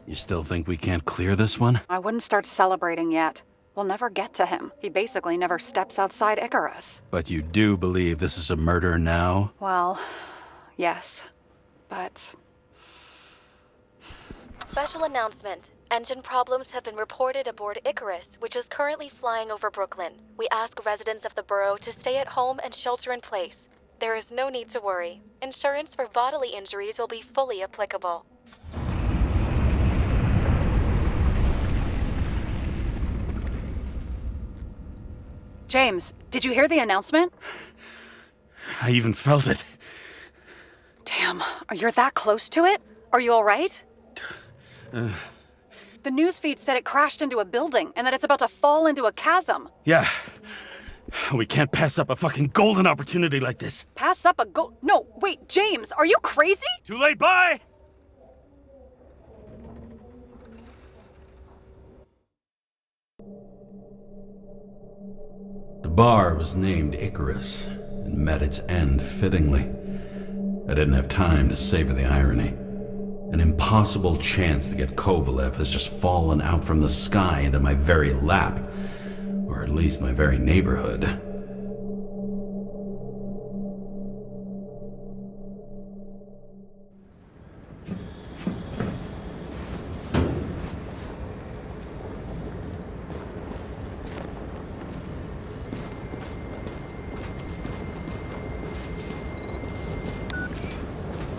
You still think we can't clear this one? I wouldn't start celebrating yet. We'll never get to him. He basically never steps outside Icarus. But you do believe this is a murder now? Well, yes. But... Special announcement. Engine problems have been reported aboard Icarus, which is currently flying over Brooklyn. We ask residents of the borough to stay at home and shelter in place. There is no need to worry. Insurance for bodily injuries will be fully applicable. James, did you hear the announcement? I even felt it. Damn, you're that close to it? Are you all right? The newsfeed said it crashed into a building and that it's about to fall into a chasm. Yeah. We can't pass up a fucking golden opportunity like this. Pass up a No, wait, James, are you crazy? Too late, bye! The bar was named Icarus and met its end fittingly. I didn't have time to savor the irony. An impossible chance to get Kovalev has just fallen out from the sky into my very lap, or at least my very neighborhood.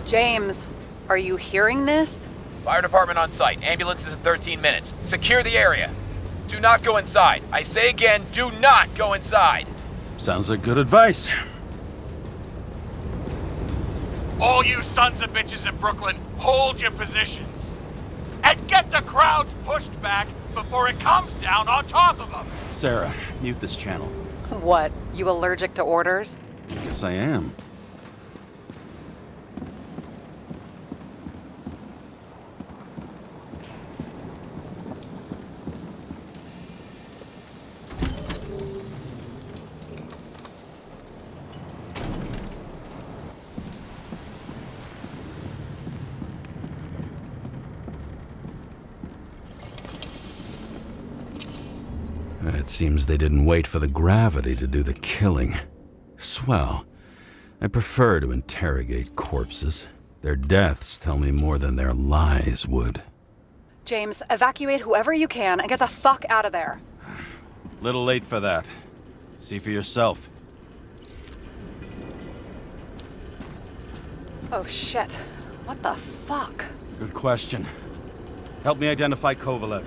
James, are you hearing this? Fire department on site. Ambulance is in 13 minutes. Secure the area. Do not go inside. I say again, do not go inside. Sounds like good advice. All you sons of bitches in Brooklyn, hold your positions. And get the crowds pushed back before it comes down on top of them. Sarah, mute this channel. What, you allergic to orders? Yes, I am. It seems they didn't wait for the gravity to do the killing. Swell. I prefer to interrogate corpses. Their deaths tell me more than their lies would. James, evacuate whoever you can and get the fuck out of there. Little late for that. See for yourself. Oh shit. What the fuck? Good question. Help me identify Kovalev.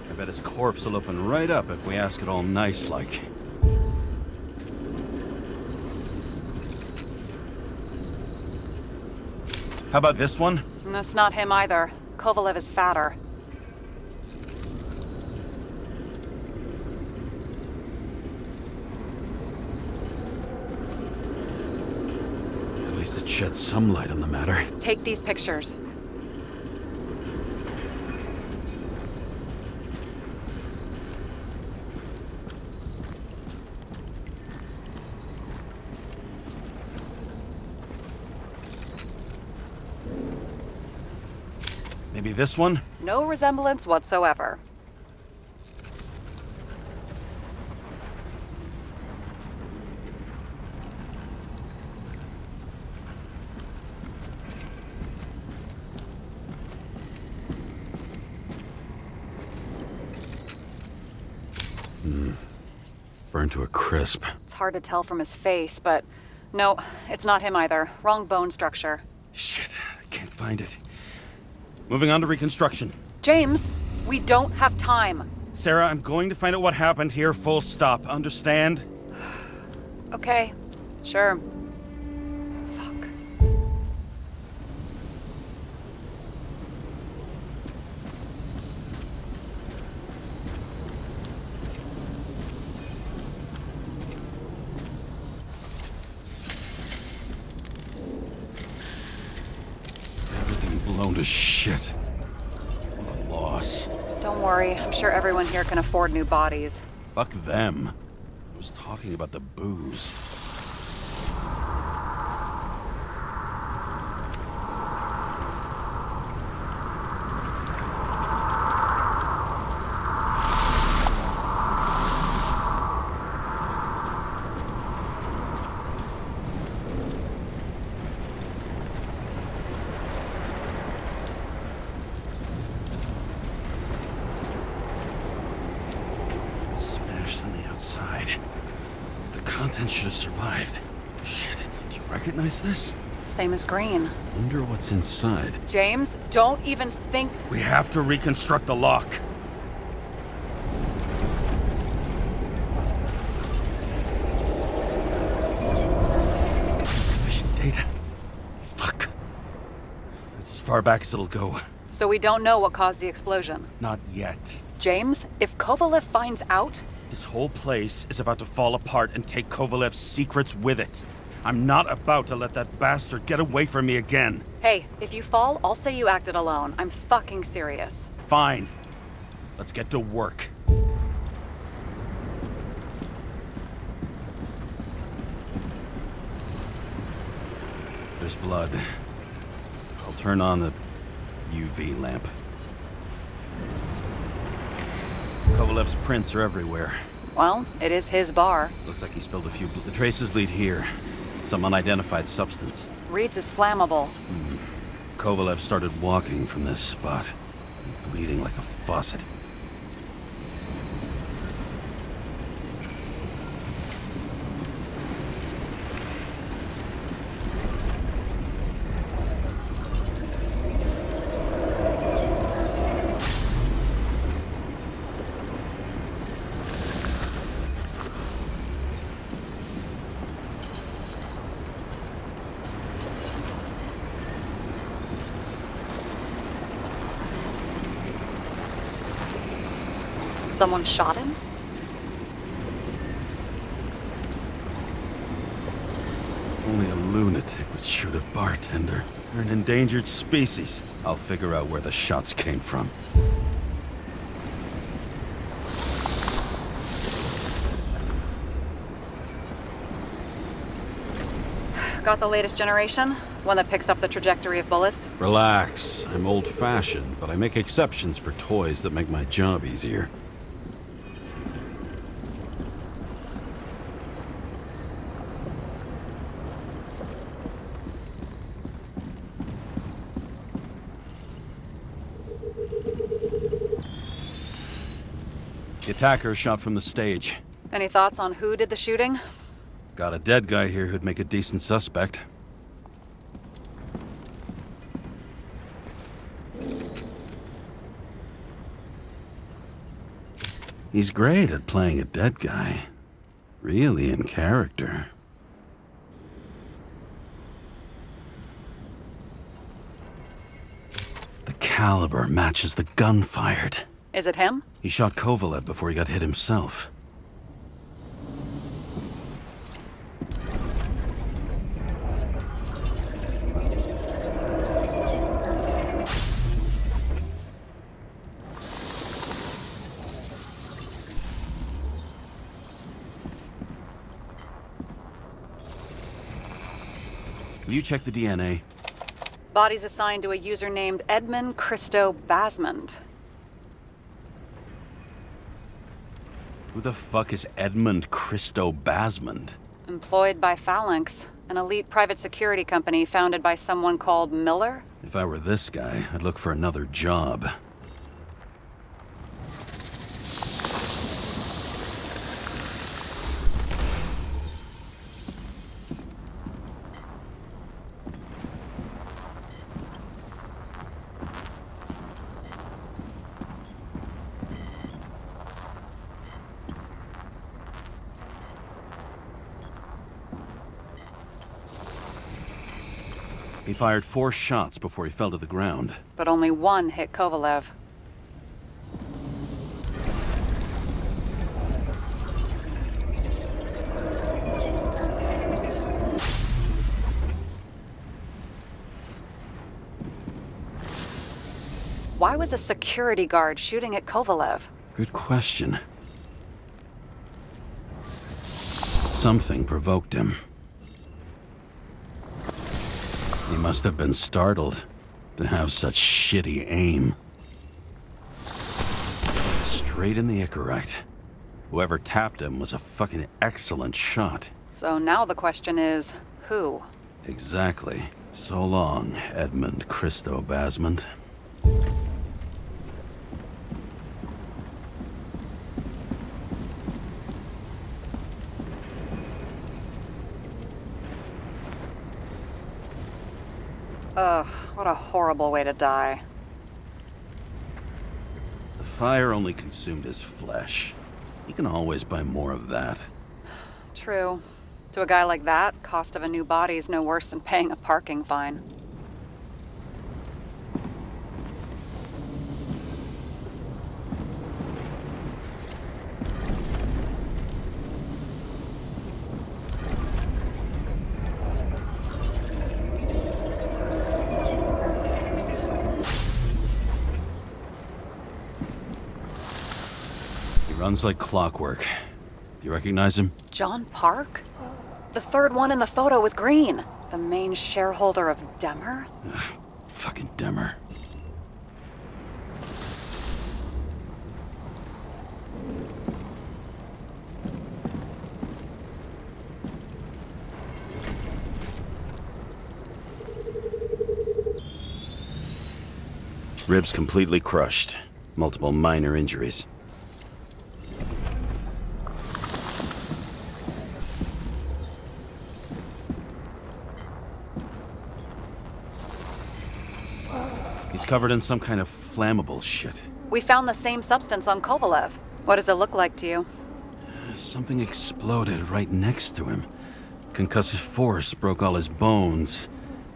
I bet his corpse will open right up if we ask it all nice-like. How about this one? That's not him either. Kovalev is fatter. At least it sheds some light on the matter. Take these pictures. Maybe this one? No resemblance whatsoever. Burned to a crisp. It's hard to tell from his face, but no, it's not him either. Wrong bone structure. Shit, I can't find it. Moving on to reconstruction. James, we don't have time. Sarah, I'm going to find out what happened here, full stop. Understand? Okay, sure. Fuck. Everything blown to shit. What a loss. Don't worry, I'm sure everyone here can afford new bodies. Fuck them. I was talking about the booze. Smashed on the outside. The contents should have survived. Shit, do you recognize this? Same as green. Wonder what's inside. James, don't even think. We have to reconstruct the lock. Insufficient data. Fuck. That's as far back as it'll go. So we don't know what caused the explosion. Not yet. James, if Kovalev finds out, This whole place is about to fall apart and take Kovalev's secrets with it. I'm not about to let that bastard get away from me again. hey, if you fall, I'll say you acted alone. I'm fucking serious. Fine. Let's get to work. There's blood. I'll turn on the UV lamp. Kovalev's prints are everywhere. Well, it is his bar. Looks like he spilled a few. The traces lead here. Some unidentified substance. Reed's is flammable. Kovalev started walking from this spot, bleeding like a faucet. Someone shot him? Only a lunatic would shoot a bartender. They're an endangered species. I'll figure out where the shots came from. Got the latest generation? One that picks up the trajectory of bullets? Relax. I'm old-fashioned, but I make exceptions for toys that make my job easier. The attacker shot from the stage. Any thoughts on who did the shooting? Got a dead guy here who'd make a decent suspect. He's great at playing a dead guy. Really in character. The caliber matches the gun fired. Is it him? He shot Kovalev before he got hit himself. Will you check the DNA? Body's assigned to a user named Edmund Christo Basmond. Who the fuck is Edmund Christo Basmond? Employed by Phalanx, an elite private security company founded by someone called Miller. If I were this guy, I'd look for another job. He fired 4 shots before he fell to the ground. But only one hit Kovalev. Why was a security guard shooting at Kovalev? Good question. Something provoked him. He must have been startled to have such shitty aim. Straight in the Icarite. Whoever tapped him was a fucking excellent shot. So now the question is, who? Exactly. So long, Edmund Christo Basmond. Ugh, what a horrible way to die. The fire only consumed his flesh. He can always buy more of that. True. To a guy like that, cost of a new body is no worse than paying a parking fine. Runs like clockwork. Do you recognize him? John Park? The third one in the photo with Green. The main shareholder of Demmer? Ugh, fucking Demmer. Ribs completely crushed. Multiple minor injuries. Covered in some kind of flammable shit. We found the same substance on Kovalev. What does it look like to you? Something exploded right next to him. Concussive force broke all his bones.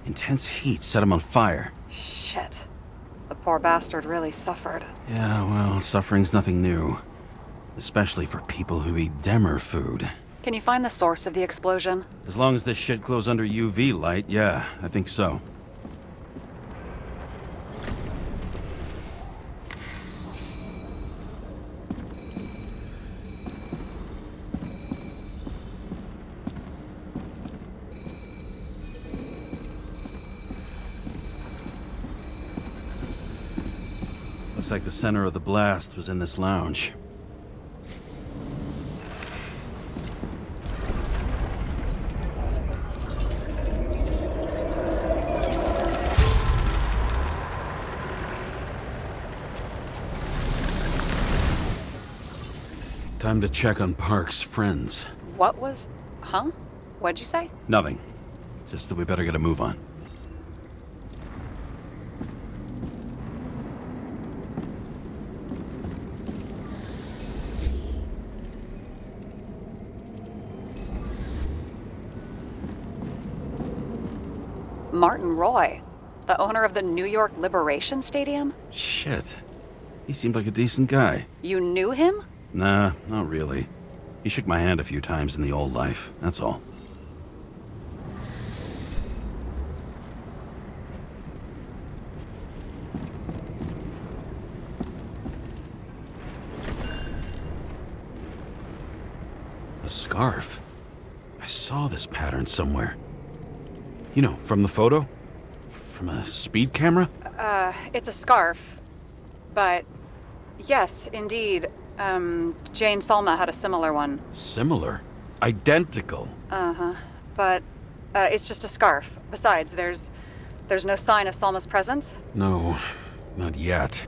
Intense heat set him on fire. Shit. The poor bastard really suffered. Yeah, well, suffering's nothing new. Especially for people who eat Demmer food. Can you find the source of the explosion? As long as this shit glows under UV light, yeah, I think so. Looks like the center of the blast was in this lounge. Time to check on Park's friends. What was... Huh? What'd you say? Nothing. Just that we better get a move on. Martin Roy, the owner of the New York Liberation Stadium? Shit. He seemed like a decent guy. You knew him? Nah, not really. He shook my hand a few times in the old life, that's all. A scarf. I saw this pattern somewhere. You know, from the photo? From a speed camera? It's a scarf. But, yes, indeed. Jane Salma had a similar one. Similar? Identical? Uh-huh. But, it's just a scarf. Besides, there's no sign of Salma's presence. No, not yet.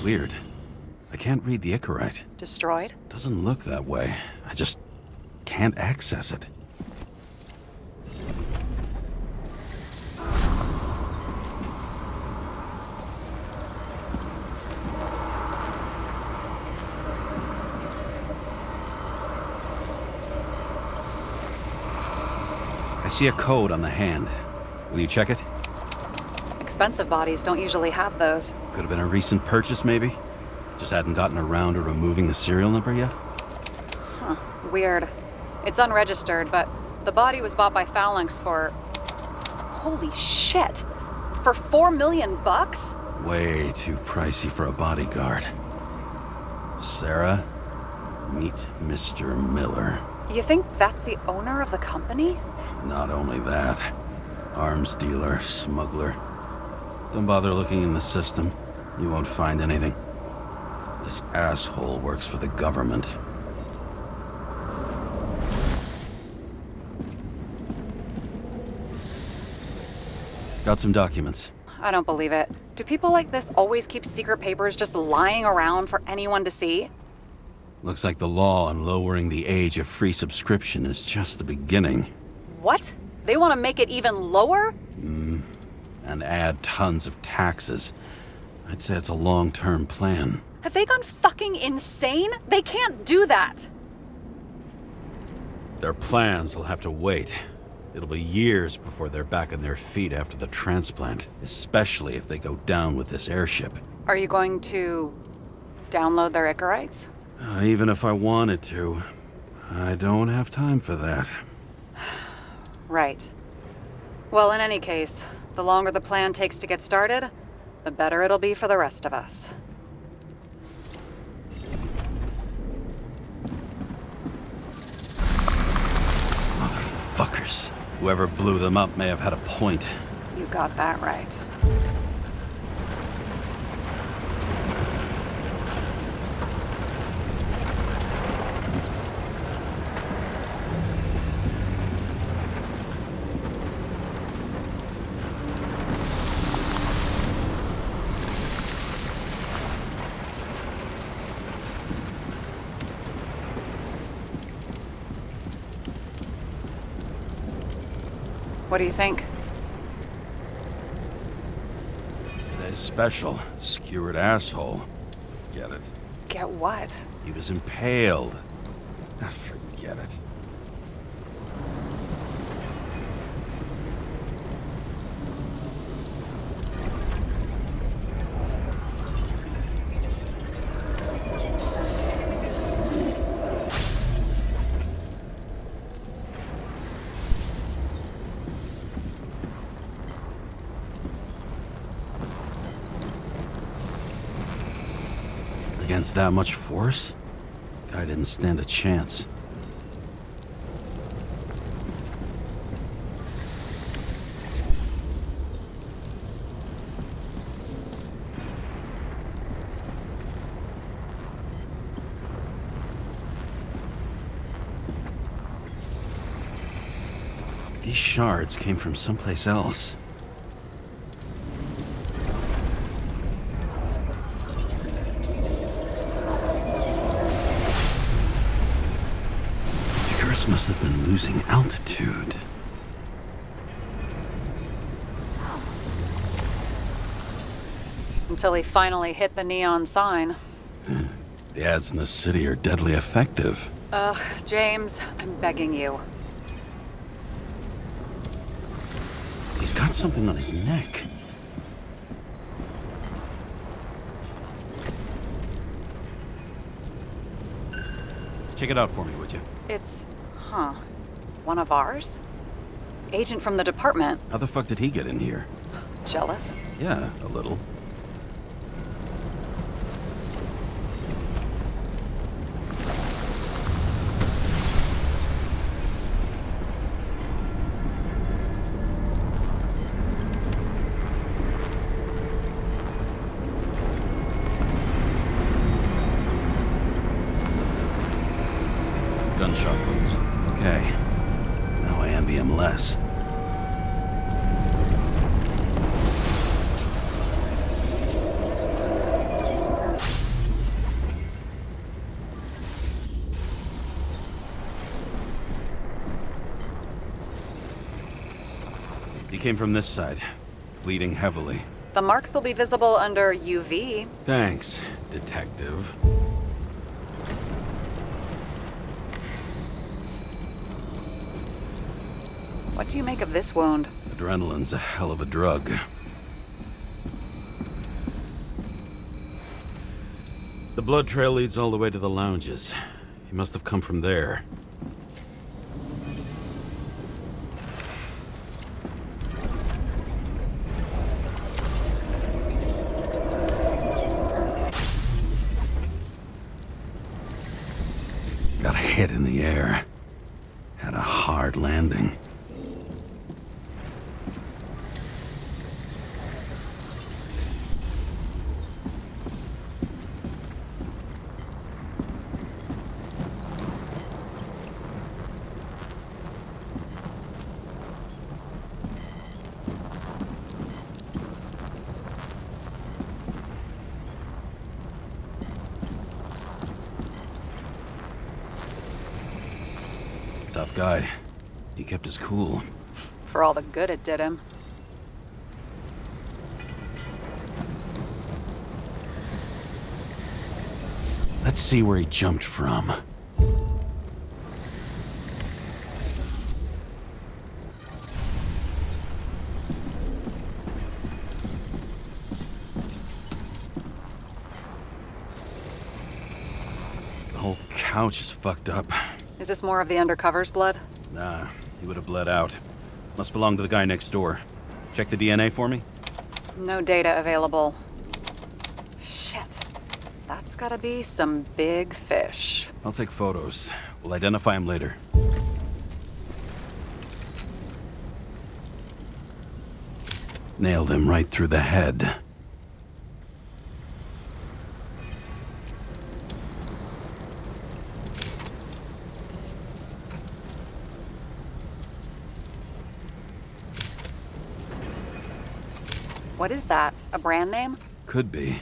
Weird. I can't read the Icarite. Destroyed? Doesn't look that way. I just can't access it. I see a code on the hand. Will you check it? Expensive bodies don't usually have those. Could have been a recent purchase, maybe? Just hadn't gotten around to removing the serial number yet? Huh. Weird. It's unregistered, but the body was bought by Phalanx for... Holy shit! For $4 million bucks? Way too pricey for a bodyguard. Sarah, meet Mr. Miller. You think that's the owner of the company? Not only that, arms dealer, smuggler. Don't bother looking in the system. You won't find anything. This asshole works for the government. Got some documents. I don't believe it. Do people like this always keep secret papers just lying around for anyone to see? Looks like the law on lowering the age of free subscription is just the beginning. What? They want to make it even lower? And add tons of taxes. I'd say it's a long-term plan. Have they gone fucking insane? They can't do that! Their plans will have to wait. It'll be years before they're back on their feet after the transplant, especially if they go down with this airship. Are you going to download their Icarites? Even if I wanted to, I don't have time for that. Right. Well, in any case, the longer the plan takes to get started, the better it'll be for the rest of us. Motherfuckers. Whoever blew them up may have had a point. You got that right. What do you think? Today's special. Skewered asshole. Get it? Get what? He was impaled. Forget it. Against that much force? Guy didn't stand a chance. These shards came from someplace else. Icarus must have been losing altitude. Until he finally hit the neon sign. The ads in the city are deadly effective. Ugh, James, I'm begging you. He's got something on his neck. Check it out for me, would you? It's, one of ours? Agent from the department. How the fuck did he get in here? Jealous? Yeah, a little. Gunshot wounds. Okay. Now I envy him less. He came from this side, bleeding heavily. The marks will be visible under UV. Thanks, detective. What do you make of this wound? Adrenaline's a hell of a drug. The blood trail leads all the way to the lounges. He must have come from there. Got hit in the air. Had a hard landing. Tough guy. He kept his cool. For all the good it did him. Let's see where he jumped from. The whole couch is fucked up. Is this more of the undercover's blood? Nah, he would have bled out. Must belong to the guy next door. Check the DNA for me? No data available. Shit. That's gotta be some big fish. I'll take photos. We'll identify him later. Nailed him right through the head. What is that? A brand name? Could be.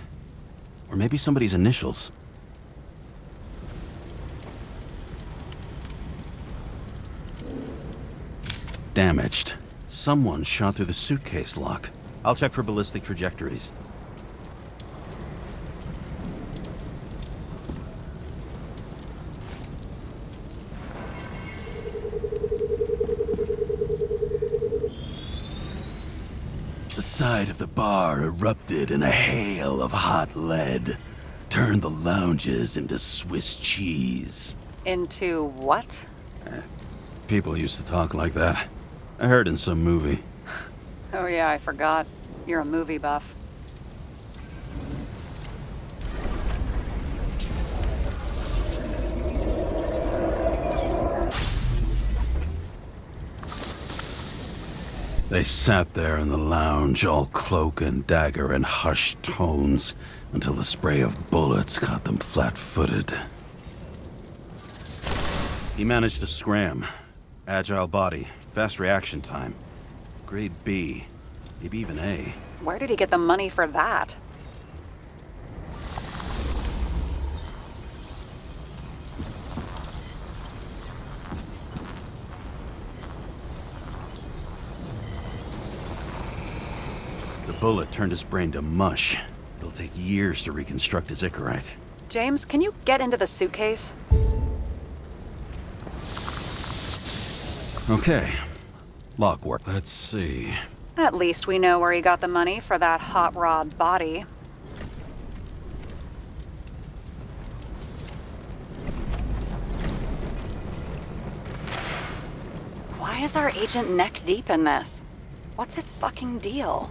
Or maybe somebody's initials. Damaged. Someone shot through the suitcase lock. I'll check for ballistic trajectories. The side of the bar erupted in a hail of hot lead. Turned the lounges into Swiss cheese. Into what? People used to talk like that. I heard in some movie. Oh yeah, I forgot. You're a movie buff. They sat there in the lounge, all cloak and dagger and hushed tones, until the spray of bullets caught them flat-footed. He managed to scram. Agile body, Fast reaction time. Grade B. Maybe even A. Where did he get the money for that? The bullet turned his brain to mush. It'll take years to reconstruct his Icarite. James, can you get into the suitcase? Okay. Lock work. Let's see. At least we know where he got the money for that hot rod body. Why is our agent neck deep in this? What's his fucking deal?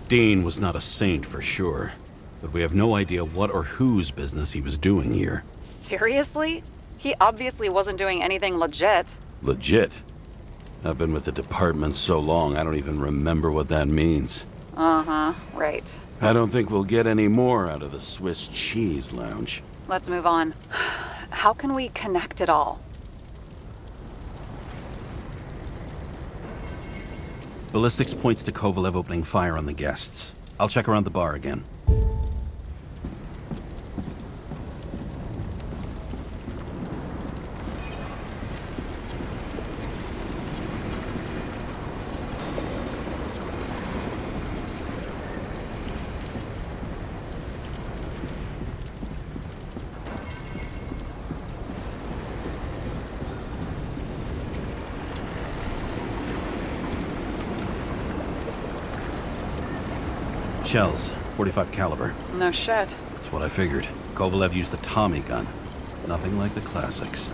Dean was not a saint for sure, but we have no idea what or whose business he was doing here. Seriously? He obviously wasn't doing anything legit. Legit? I've been with the department so long, I don't even remember what that means. Uh-huh, right. I don't think we'll get any more out of the Swiss Cheese Lounge. Let's move on. How can we connect it all? Ballistics points to Kovalev opening fire on the guests. I'll check around the bar again. Shells, 45 caliber. No shit. That's what I figured. Kovalev used the Tommy gun. Nothing like the classics.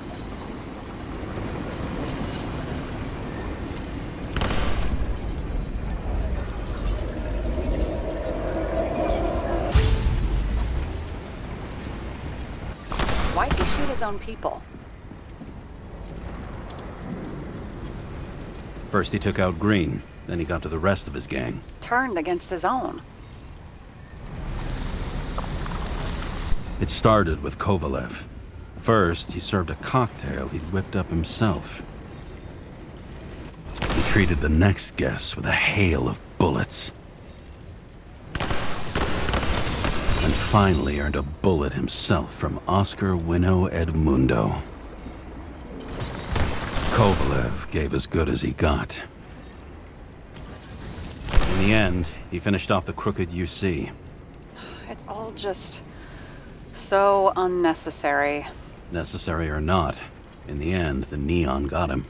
Why'd he shoot his own people? First he took out Green, then he got to the rest of his gang. Turned against his own. It started with Kovalev. First, he served a cocktail he'd whipped up himself. He treated the next guests with a hail of bullets. And finally earned a bullet himself from Oscar Winnow Edmundo. Kovalev gave as good as he got. In the end, he finished off the crooked UC. It's all just so unnecessary. Necessary or not, in the end, the neon got him.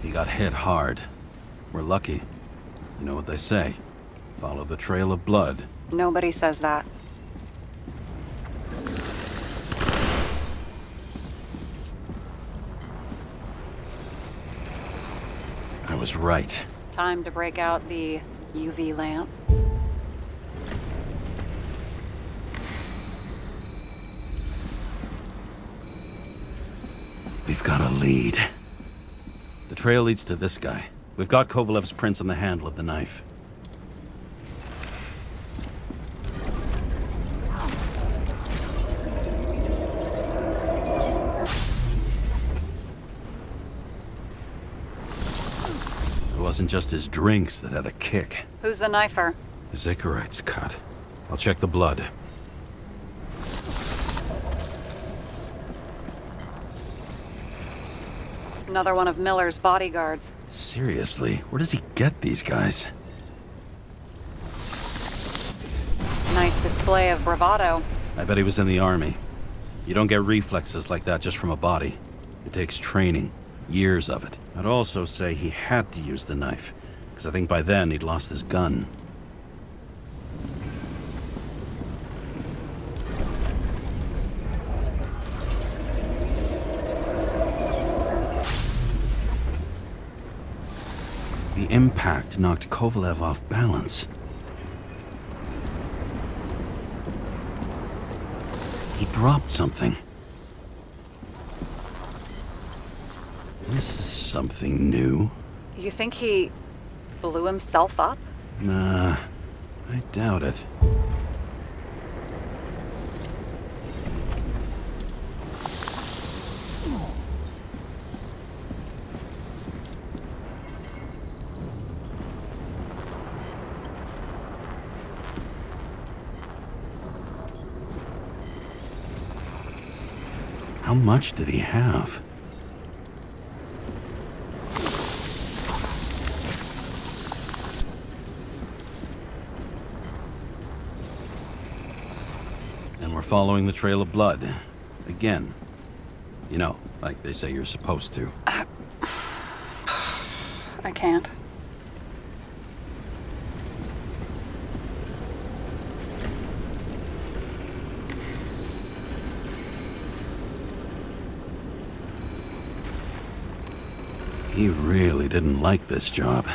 He got hit hard. We're lucky. You know what they say. Follow the trail of blood. Nobody says that. I was right. Time to break out the UV lamp. We've got a lead. The trail leads to this guy. We've got Kovalev's prints on the handle of the knife. It wasn't just his drinks that had a kick. Who's the knifer? His Icarite's cut. I'll check the blood. Another one of Miller's bodyguards. Seriously, where does he get these guys? Nice display of bravado. I bet he was in the army. You don't get reflexes like that just from a body. It takes training. Years of it. I'd also say he had to use the knife, because I think by then he'd lost his gun. The impact knocked Kovalev off balance. He dropped something. This is something new. You think he blew himself up? Nah, I doubt it. much did he have? And we're following the trail of blood. Again. You know, like they say you're supposed to. I can't. He really didn't like this job.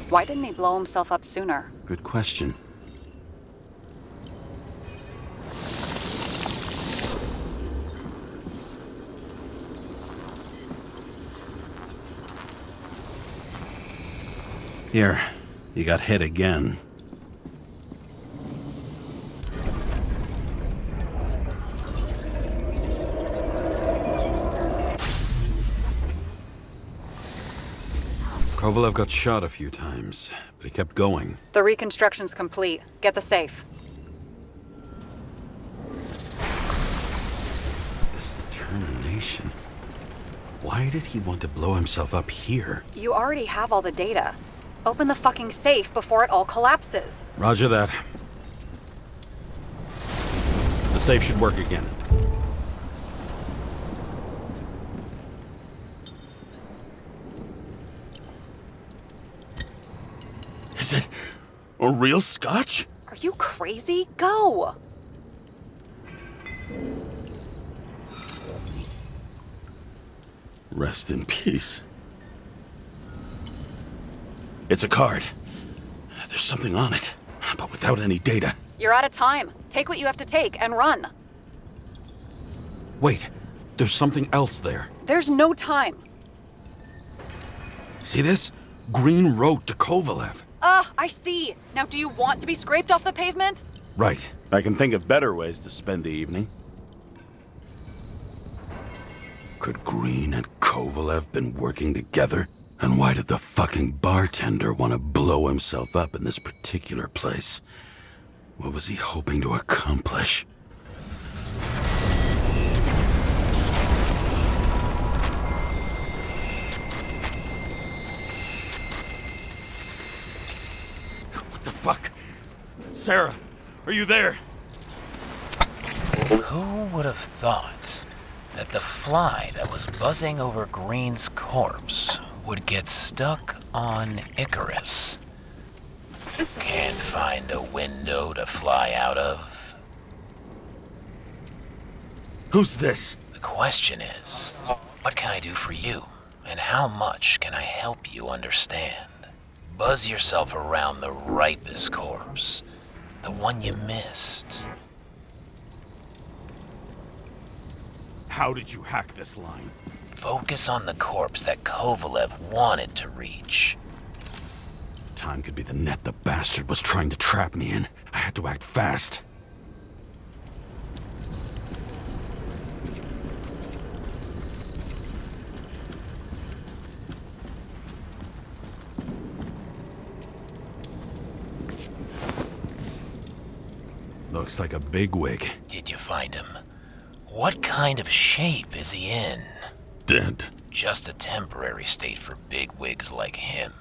Why didn't he blow himself up sooner? Good question. Here, you got hit again. Kovalev got shot a few times, but he kept going. The reconstruction's complete. Get the safe. This determination. Why did he want to blow himself up here? You already have all the data. Open the fucking safe before it all collapses. Roger that. The safe should work again. Is it a real scotch? Are you crazy? Go! Rest in peace. It's a card. There's something on it, but without any data. You're out of time. Take what you have to take and run. Wait, there's something else there. There's no time. See this? Green wrote to Kovalev. I see. Now do you want to be scraped off the pavement? Right. I can think of better ways to spend the evening. Could Green and Kovalev been working together? And why did the fucking bartender want to blow himself up in this particular place? What was he hoping to accomplish? What the fuck? Sarah, are you there? Who would have thought that the fly that was buzzing over Green's corpse would get stuck on Icarus? Can't find a window to fly out of. Who's this? The question is, what can I do for you? And how much can I help you understand? Buzz yourself around the ripest corpse, the one you missed. How did you hack this line? Focus on the corpse that Kovalev wanted to reach. Time could be the net the bastard was trying to trap me in. I had to act fast. Looks like a bigwig. Did you find him? What kind of shape is he in? Dead. Just a temporary state for bigwigs like him,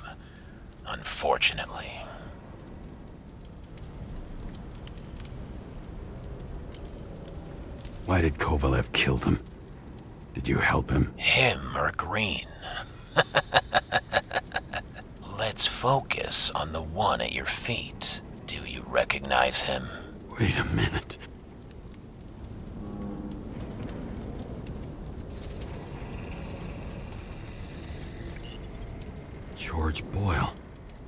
unfortunately. Why did Kovalev kill them? Did you help him? Him or Green? Let's focus on the one at your feet. Do you recognize him? Wait a minute. George Boyle,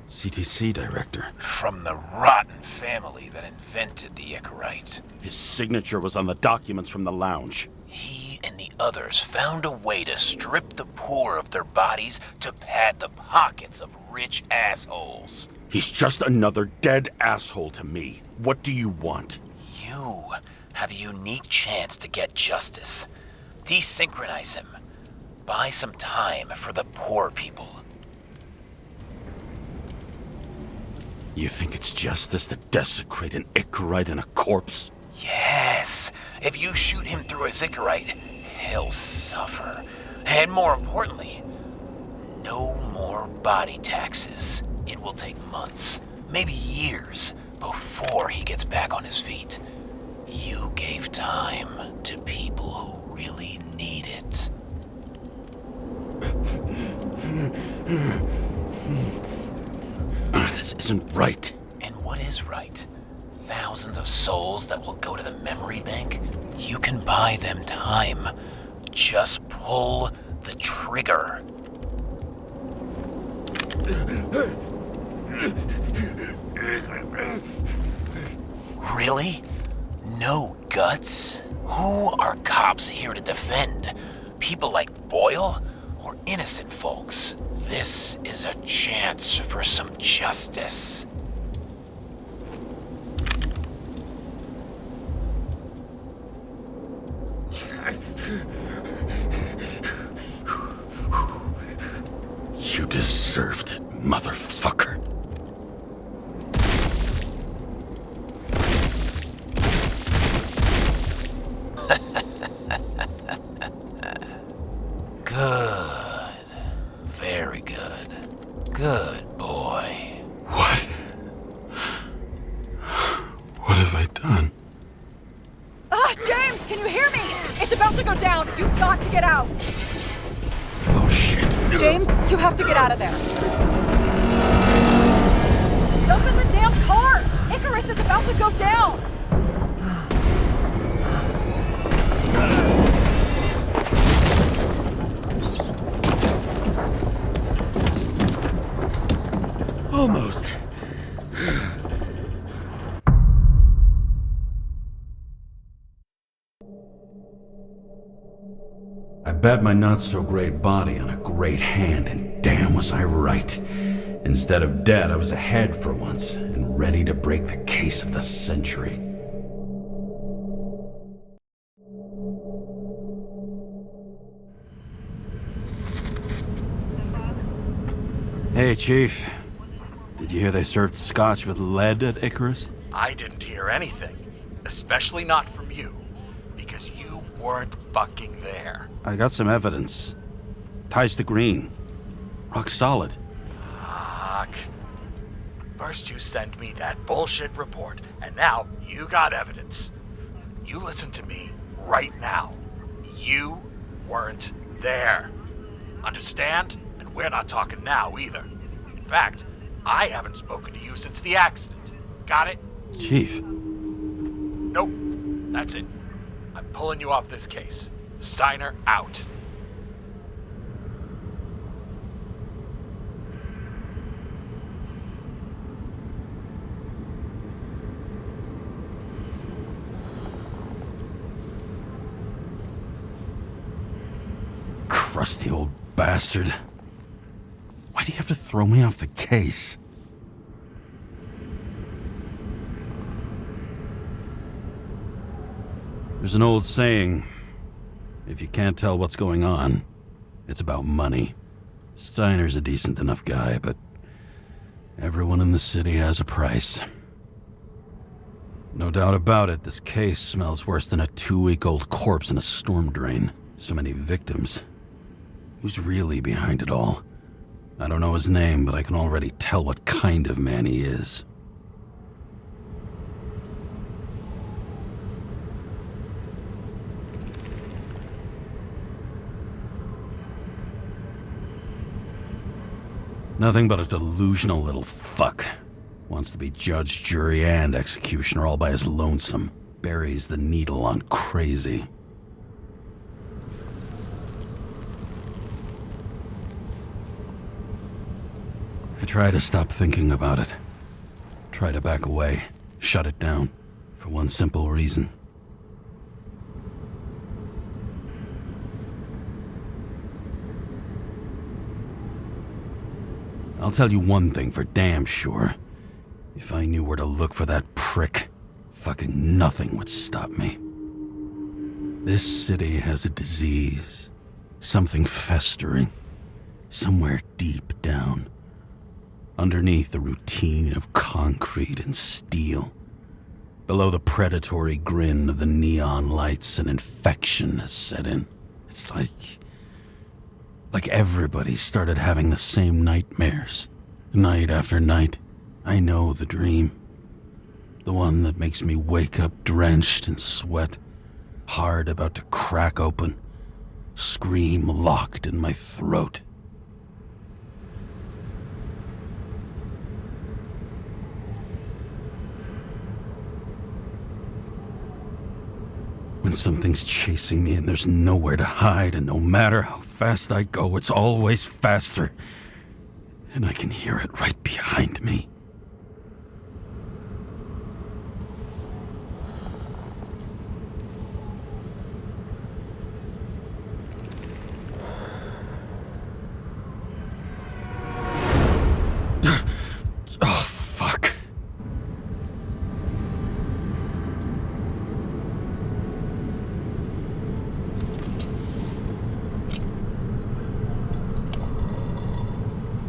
CTC director. From the rotten family that invented the Icarite. His signature was on the documents from the lounge. He he and the others found a way to strip the poor of their bodies to pad the pockets of rich assholes. He's just another dead asshole to me. What do you want? You have a unique chance to get justice. Desynchronize him. Buy some time for the poor people. You think it's justice to desecrate an Icarite and a corpse? Yes. If you shoot him through a Icarite, he'll suffer. And more importantly, no more body taxes. It will take months, maybe years, before he gets back on his feet. You gave time to people who really need it. This isn't right. And what is right? Thousands of souls that will go to the memory bank? You can buy them time. Just pull the trigger. Really? No guts? Who are cops here to defend? People like Boyle or innocent folks? This is a chance for some justice. You deserved it, motherfucker. Good. Very good. Good boy. What? What have I done? James, can you hear me? It's about to go down. You've got to get out. Oh, shit. James, you have to get out of there. Jump in the damn car! Icarus is about to go down! Almost. I bet my not-so-great body on a great hand, and damn was I right. Instead of dead, I was ahead for once, and ready to break the case of the century. Hey, Chief. Did you hear they served scotch with lead at Icarus? I didn't hear anything. Especially not from you. Because you weren't fucking there. I got some evidence. Ties to Green. Rock solid. Fuck. First you send me that bullshit report, and now you got evidence. You listen to me right now. You weren't there. Understand? And we're not talking now either. In fact, I haven't spoken to you since the accident. Got it? Chief. Nope. That's it. I'm pulling you off this case. Steiner out. Crusty old bastard. Why do you have to throw me off the case? There's an old saying, if you can't tell what's going on, it's about money. Steiner's a decent enough guy, but everyone in the city has a price. No doubt about it, this case smells worse than a 2-week-old corpse in a storm drain. So many victims. Who's really behind it all? I don't know his name, but I can already tell what kind of man he is. Nothing but a delusional little fuck. Wants to be judge, jury, and executioner all by his lonesome. Buries the needle on crazy. I try to stop thinking about it. Try to back away, shut it down, for one simple reason. I'll tell you one thing for damn sure. If I knew where to look for that prick, fucking nothing would stop me. This city has a disease. Something festering. Somewhere deep down. Underneath the routine of concrete and steel. Below the predatory grin of the neon lights, an infection has set in. It's like everybody started having the same nightmares. Night after night. I know the dream. The one that makes me wake up drenched in sweat. Heart about to crack open. Scream locked in my throat. When something's chasing me and there's nowhere to hide, and no matter how fast I go, it's always faster. And I can hear it right behind me. Oh, fuck.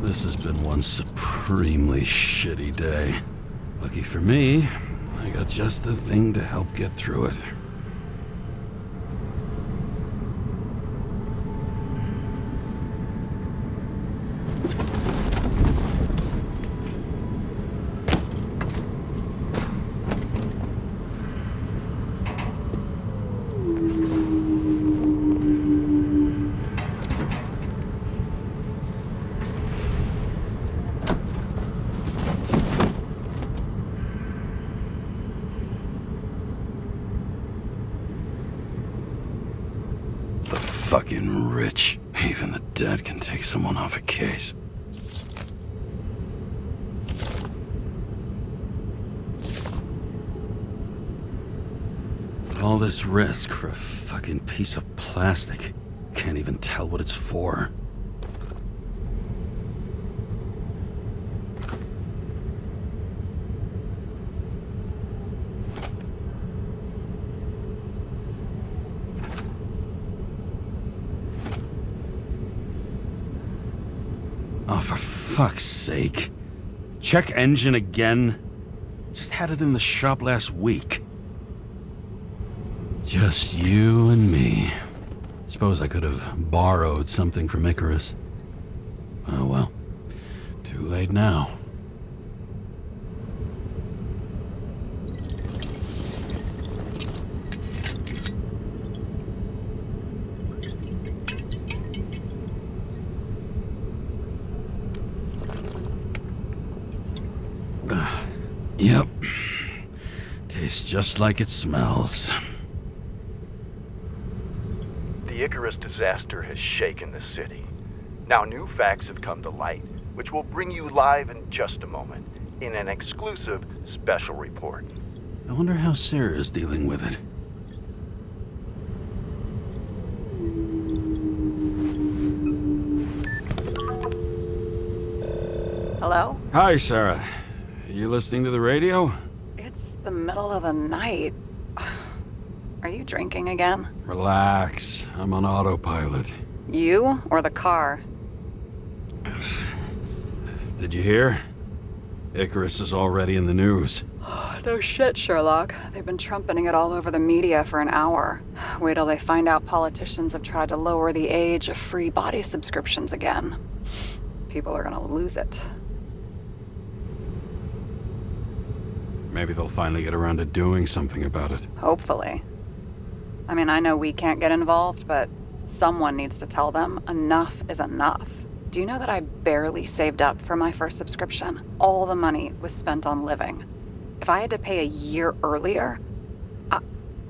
This has been one supremely shitty day. Lucky for me, I got just the thing to help get through it. Fucking rich. Even the dead can take someone off a case. All this risk for a fucking piece of plastic. Can't even tell what it's for. Oh, for fuck's sake. Check engine again? Just had it in the shop last week. Just you and me. Suppose I could have borrowed something from Icarus. Oh well. Too late now. Yep. Tastes just like it smells. The Icarus disaster has shaken the city. Now new facts have come to light, which we'll bring you live in just a moment, in an exclusive special report. I wonder how Sarah's dealing with it. Hello? Hi, Sarah. You listening to the radio? It's the middle of the night. Are you drinking again? Relax. I'm on autopilot. You or the car? Did you hear? Icarus is already in the news. No shit, Sherlock. They've been trumpeting it all over the media for an hour. Wait till they find out politicians have tried to lower the age of free body subscriptions again. People are gonna lose it. Maybe they'll finally get around to doing something about it. Hopefully. I mean, I know we can't get involved, but someone needs to tell them enough is enough. Do you know that I barely saved up for my first subscription? All the money was spent on living. If I had to pay a year earlier,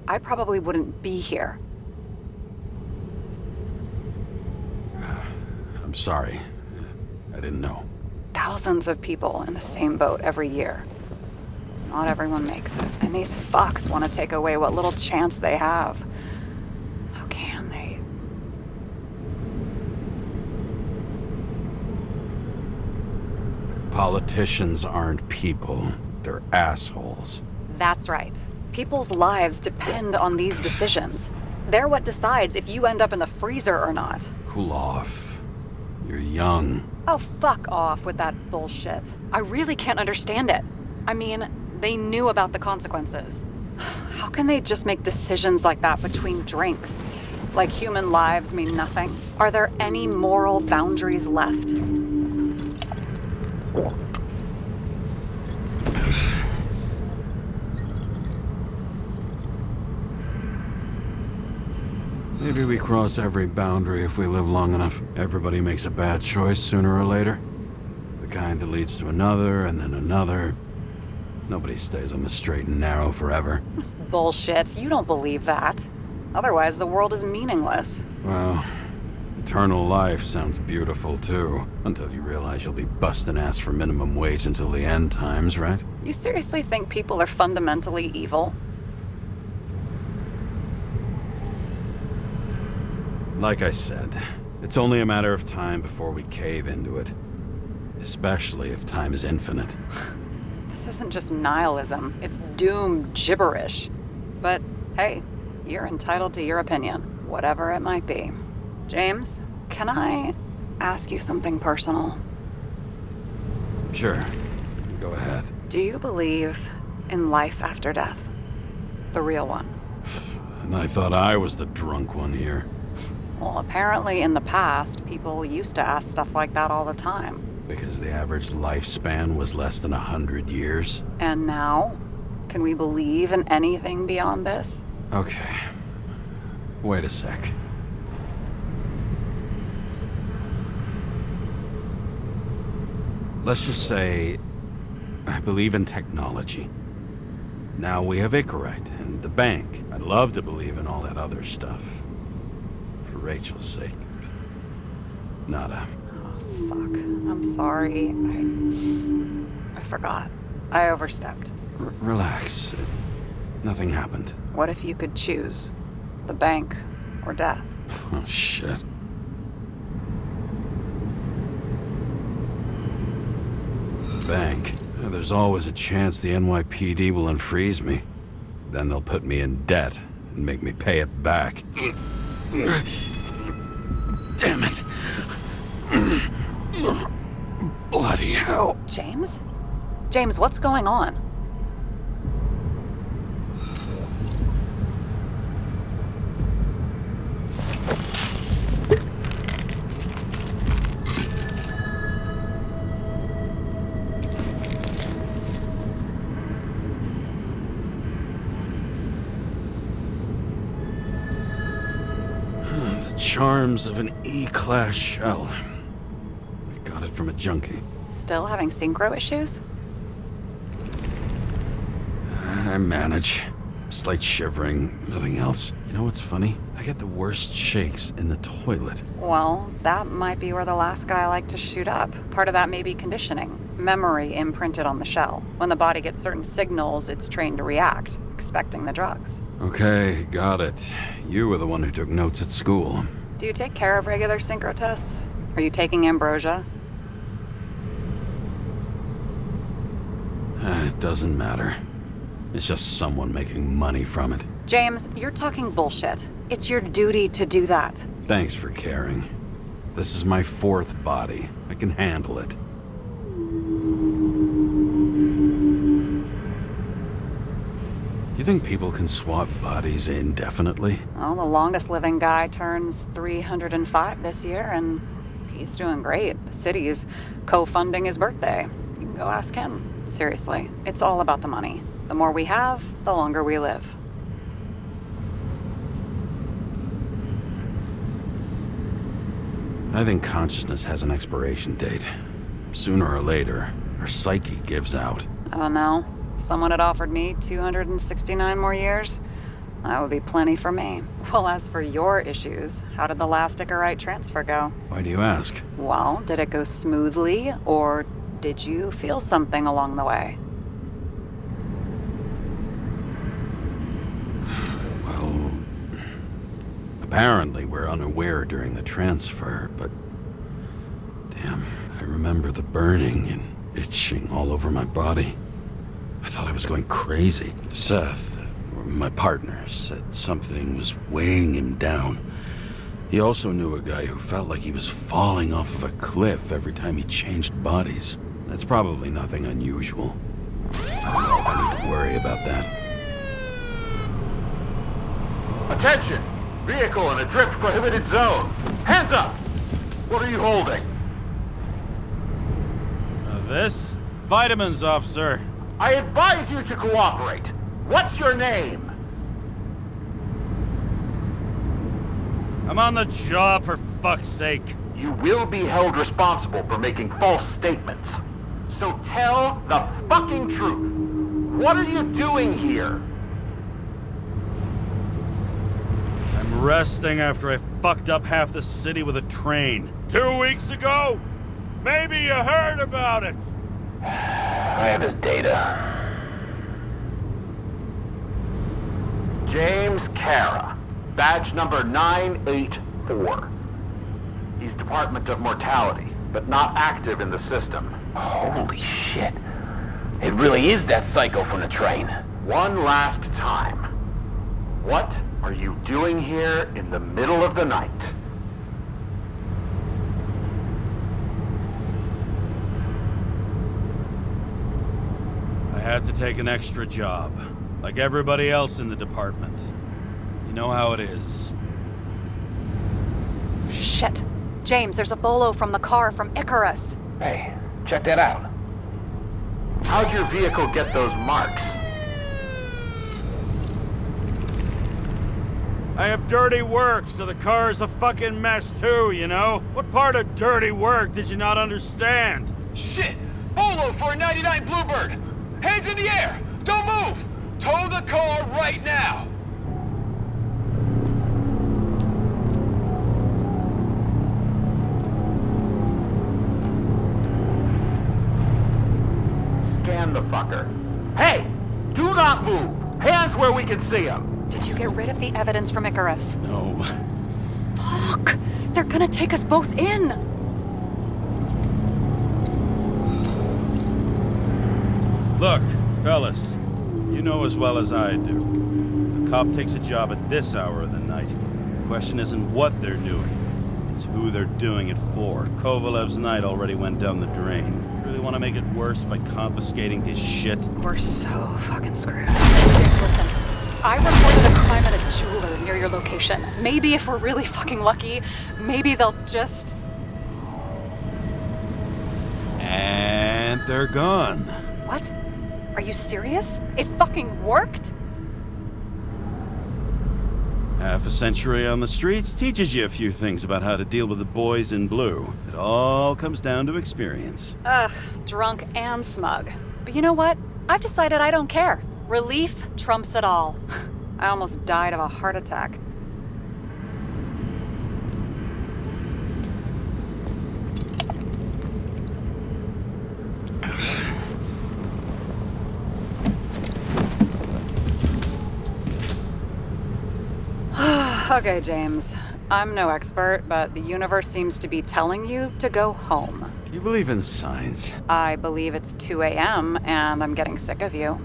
I probably wouldn't be here. I'm sorry. I didn't know. Thousands of people in the same boat every year. Not everyone makes it, and these fucks want to take away what little chance they have. How can they? Politicians aren't people. They're assholes. That's right. People's lives depend on these decisions. They're what decides if you end up in the freezer or not. Cool off. You're young. Oh, fuck off with that bullshit. I really can't understand it. I mean, they knew about the consequences. How can they just make decisions like that between drinks? Like human lives mean nothing? Are there any moral boundaries left? Maybe we cross every boundary if we live long enough. Everybody makes a bad choice sooner or later. The kind that leads to another and then another. Nobody stays on the straight and narrow forever. That's bullshit. You don't believe that. Otherwise, the world is meaningless. Well, eternal life sounds beautiful too. Until you realize you'll be busting ass for minimum wage until the end times, right? You seriously think people are fundamentally evil? Like I said, it's only a matter of time before we cave into it. Especially if time is infinite. This isn't just nihilism, it's doom gibberish. But hey, you're entitled to your opinion, whatever it might be. James, can I ask you something personal? Sure. Go ahead. Do you believe in life after death? The real one? And I thought I was the drunk one here. Well, apparently in the past, people used to ask stuff like that all the time. Because the average lifespan was less than 100 years? And now? Can we believe in anything beyond this? Okay. Wait a sec. Let's just say I believe in technology. Now we have Icarite and the bank. I'd love to believe in all that other stuff. For Rachel's sake. Nada. Oh, fuck. I'm sorry. I forgot. I overstepped. Relax. Nothing happened. What if you could choose? The bank or death? Oh, shit. Bank. There's always a chance the NYPD will unfreeze me. Then they'll put me in debt and make me pay it back. Damn it. Bloody hell. James? James, what's going on? Charms of an E-class shell. I got it from a junkie. Still having synchro issues? I manage. Slight shivering, nothing else. You know what's funny? I get the worst shakes in the toilet. Well, that might be where the last guy liked to shoot up. Part of that may be conditioning. Memory imprinted on the shell. When the body gets certain signals, it's trained to react, expecting the drugs. Okay, got it. You were the one who took notes at school. Do you take care of regular synchro tests? Are you taking ambrosia? It doesn't matter. It's just someone making money from it. James, you're talking bullshit. It's your duty to do that. Thanks for caring. This is my fourth body. I can handle it. Do you think people can swap bodies indefinitely? Well, the longest living guy turns 305 this year, and he's doing great. The city's co-funding his birthday. You can go ask him. Seriously, it's all about the money. The more we have, the longer we live. I think consciousness has an expiration date. Sooner or later, our psyche gives out. I don't know. If someone had offered me 269 more years, that would be plenty for me. Well, as for your issues, how did the last Icarite transfer go? Why do you ask? Well, did it go smoothly, or did you feel something along the way? Well, apparently we're unaware during the transfer, but damn, I remember the burning and itching all over my body. I thought I was going crazy. Seth, my partner, said something was weighing him down. He also knew a guy who felt like he was falling off of a cliff every time he changed bodies. That's probably nothing unusual. I don't know if I need to worry about that. Attention! Vehicle in a drift prohibited zone. Hands up! What are you holding? This? Vitamins, officer. I advise you to cooperate. What's your name? I'm on the job, for fuck's sake. You will be held responsible for making false statements. So tell the fucking truth. What are you doing here? I'm resting after I fucked up half the city with a train. 2 weeks ago? Maybe you heard about it. I have his data. James Karra, badge number 984. He's Department of Mortality, but not active in the system. Holy shit. It really is that psycho from the train. One last time. What are you doing here in the middle of the night? I had to take an extra job, like everybody else in the department. You know how it is. Shit. James, there's a bolo from the car from Icarus. Hey, check that out. How'd your vehicle get those marks? I have dirty work, so the car's a fucking mess too, you know? What part of dirty work did you not understand? Shit! Bolo for a 99 Bluebird! Hands in the air! Don't move! Tow the car right now! Scan the fucker. Hey! Do not move! Hands where we can see them! Did you get rid of the evidence from Icarus? No. Fuck! They're gonna take us both in! Look, fellas, you know as well as I do. A cop takes a job at this hour of the night. The question isn't what they're doing, it's who they're doing it for. Kovalev's night already went down the drain. You really want to make it worse by confiscating his shit? We're so fucking screwed. James, listen. I reported a crime at a jeweler near your location. Maybe if we're really fucking lucky, maybe they'll just... And they're gone. What? Are you serious? It fucking worked? Half a century on the streets teaches you a few things about how to deal with the boys in blue. It all comes down to experience. Ugh, drunk and smug. But you know what? I've decided I don't care. Relief trumps it all. I almost died of a heart attack. Okay, James. I'm no expert, but the universe seems to be telling you to go home. You believe in signs? I believe it's 2 a.m. and I'm getting sick of you.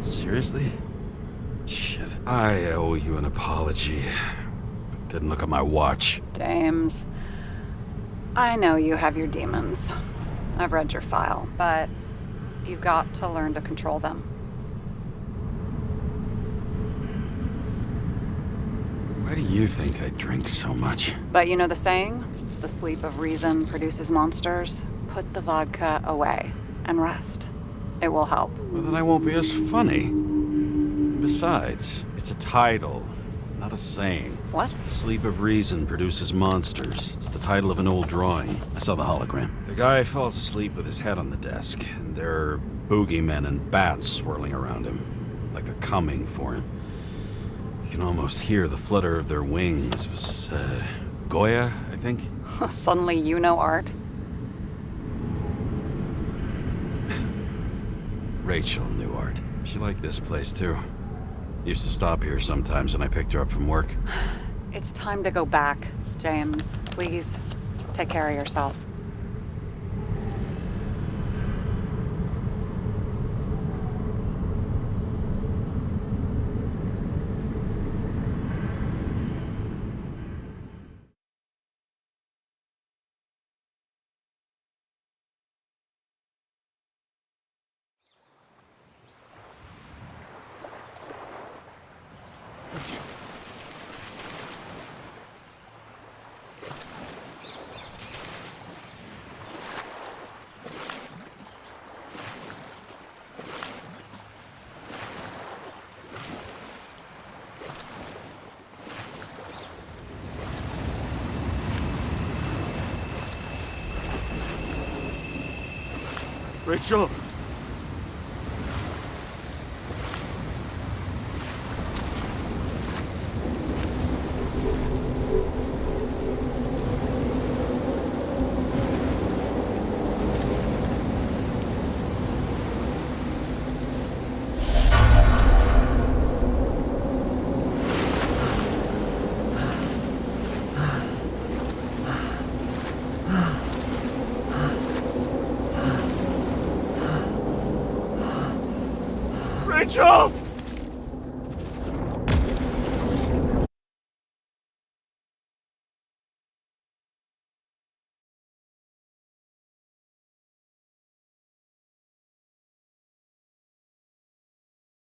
Seriously? Shit. I owe you an apology. Didn't look at my watch. James, I know you have your demons. I've read your file, but you've got to learn to control them. Why do you think I drink so much? But you know the saying? The sleep of reason produces monsters. Put the vodka away and rest. It will help. Well, then I won't be as funny. Besides, it's a title, not a saying. What? Sleep of Reason produces monsters. It's the title of an old drawing. I saw the hologram. The guy falls asleep with his head on the desk, and there are boogeymen and bats swirling around him, like they're coming for him. You can almost hear the flutter of their wings. It was, Goya, I think? Suddenly you know art. Rachel knew art. She liked this place, too. Used to stop here sometimes when I picked her up from work. It's time to go back, James. Please. Take care of yourself. Rachel! Rachel!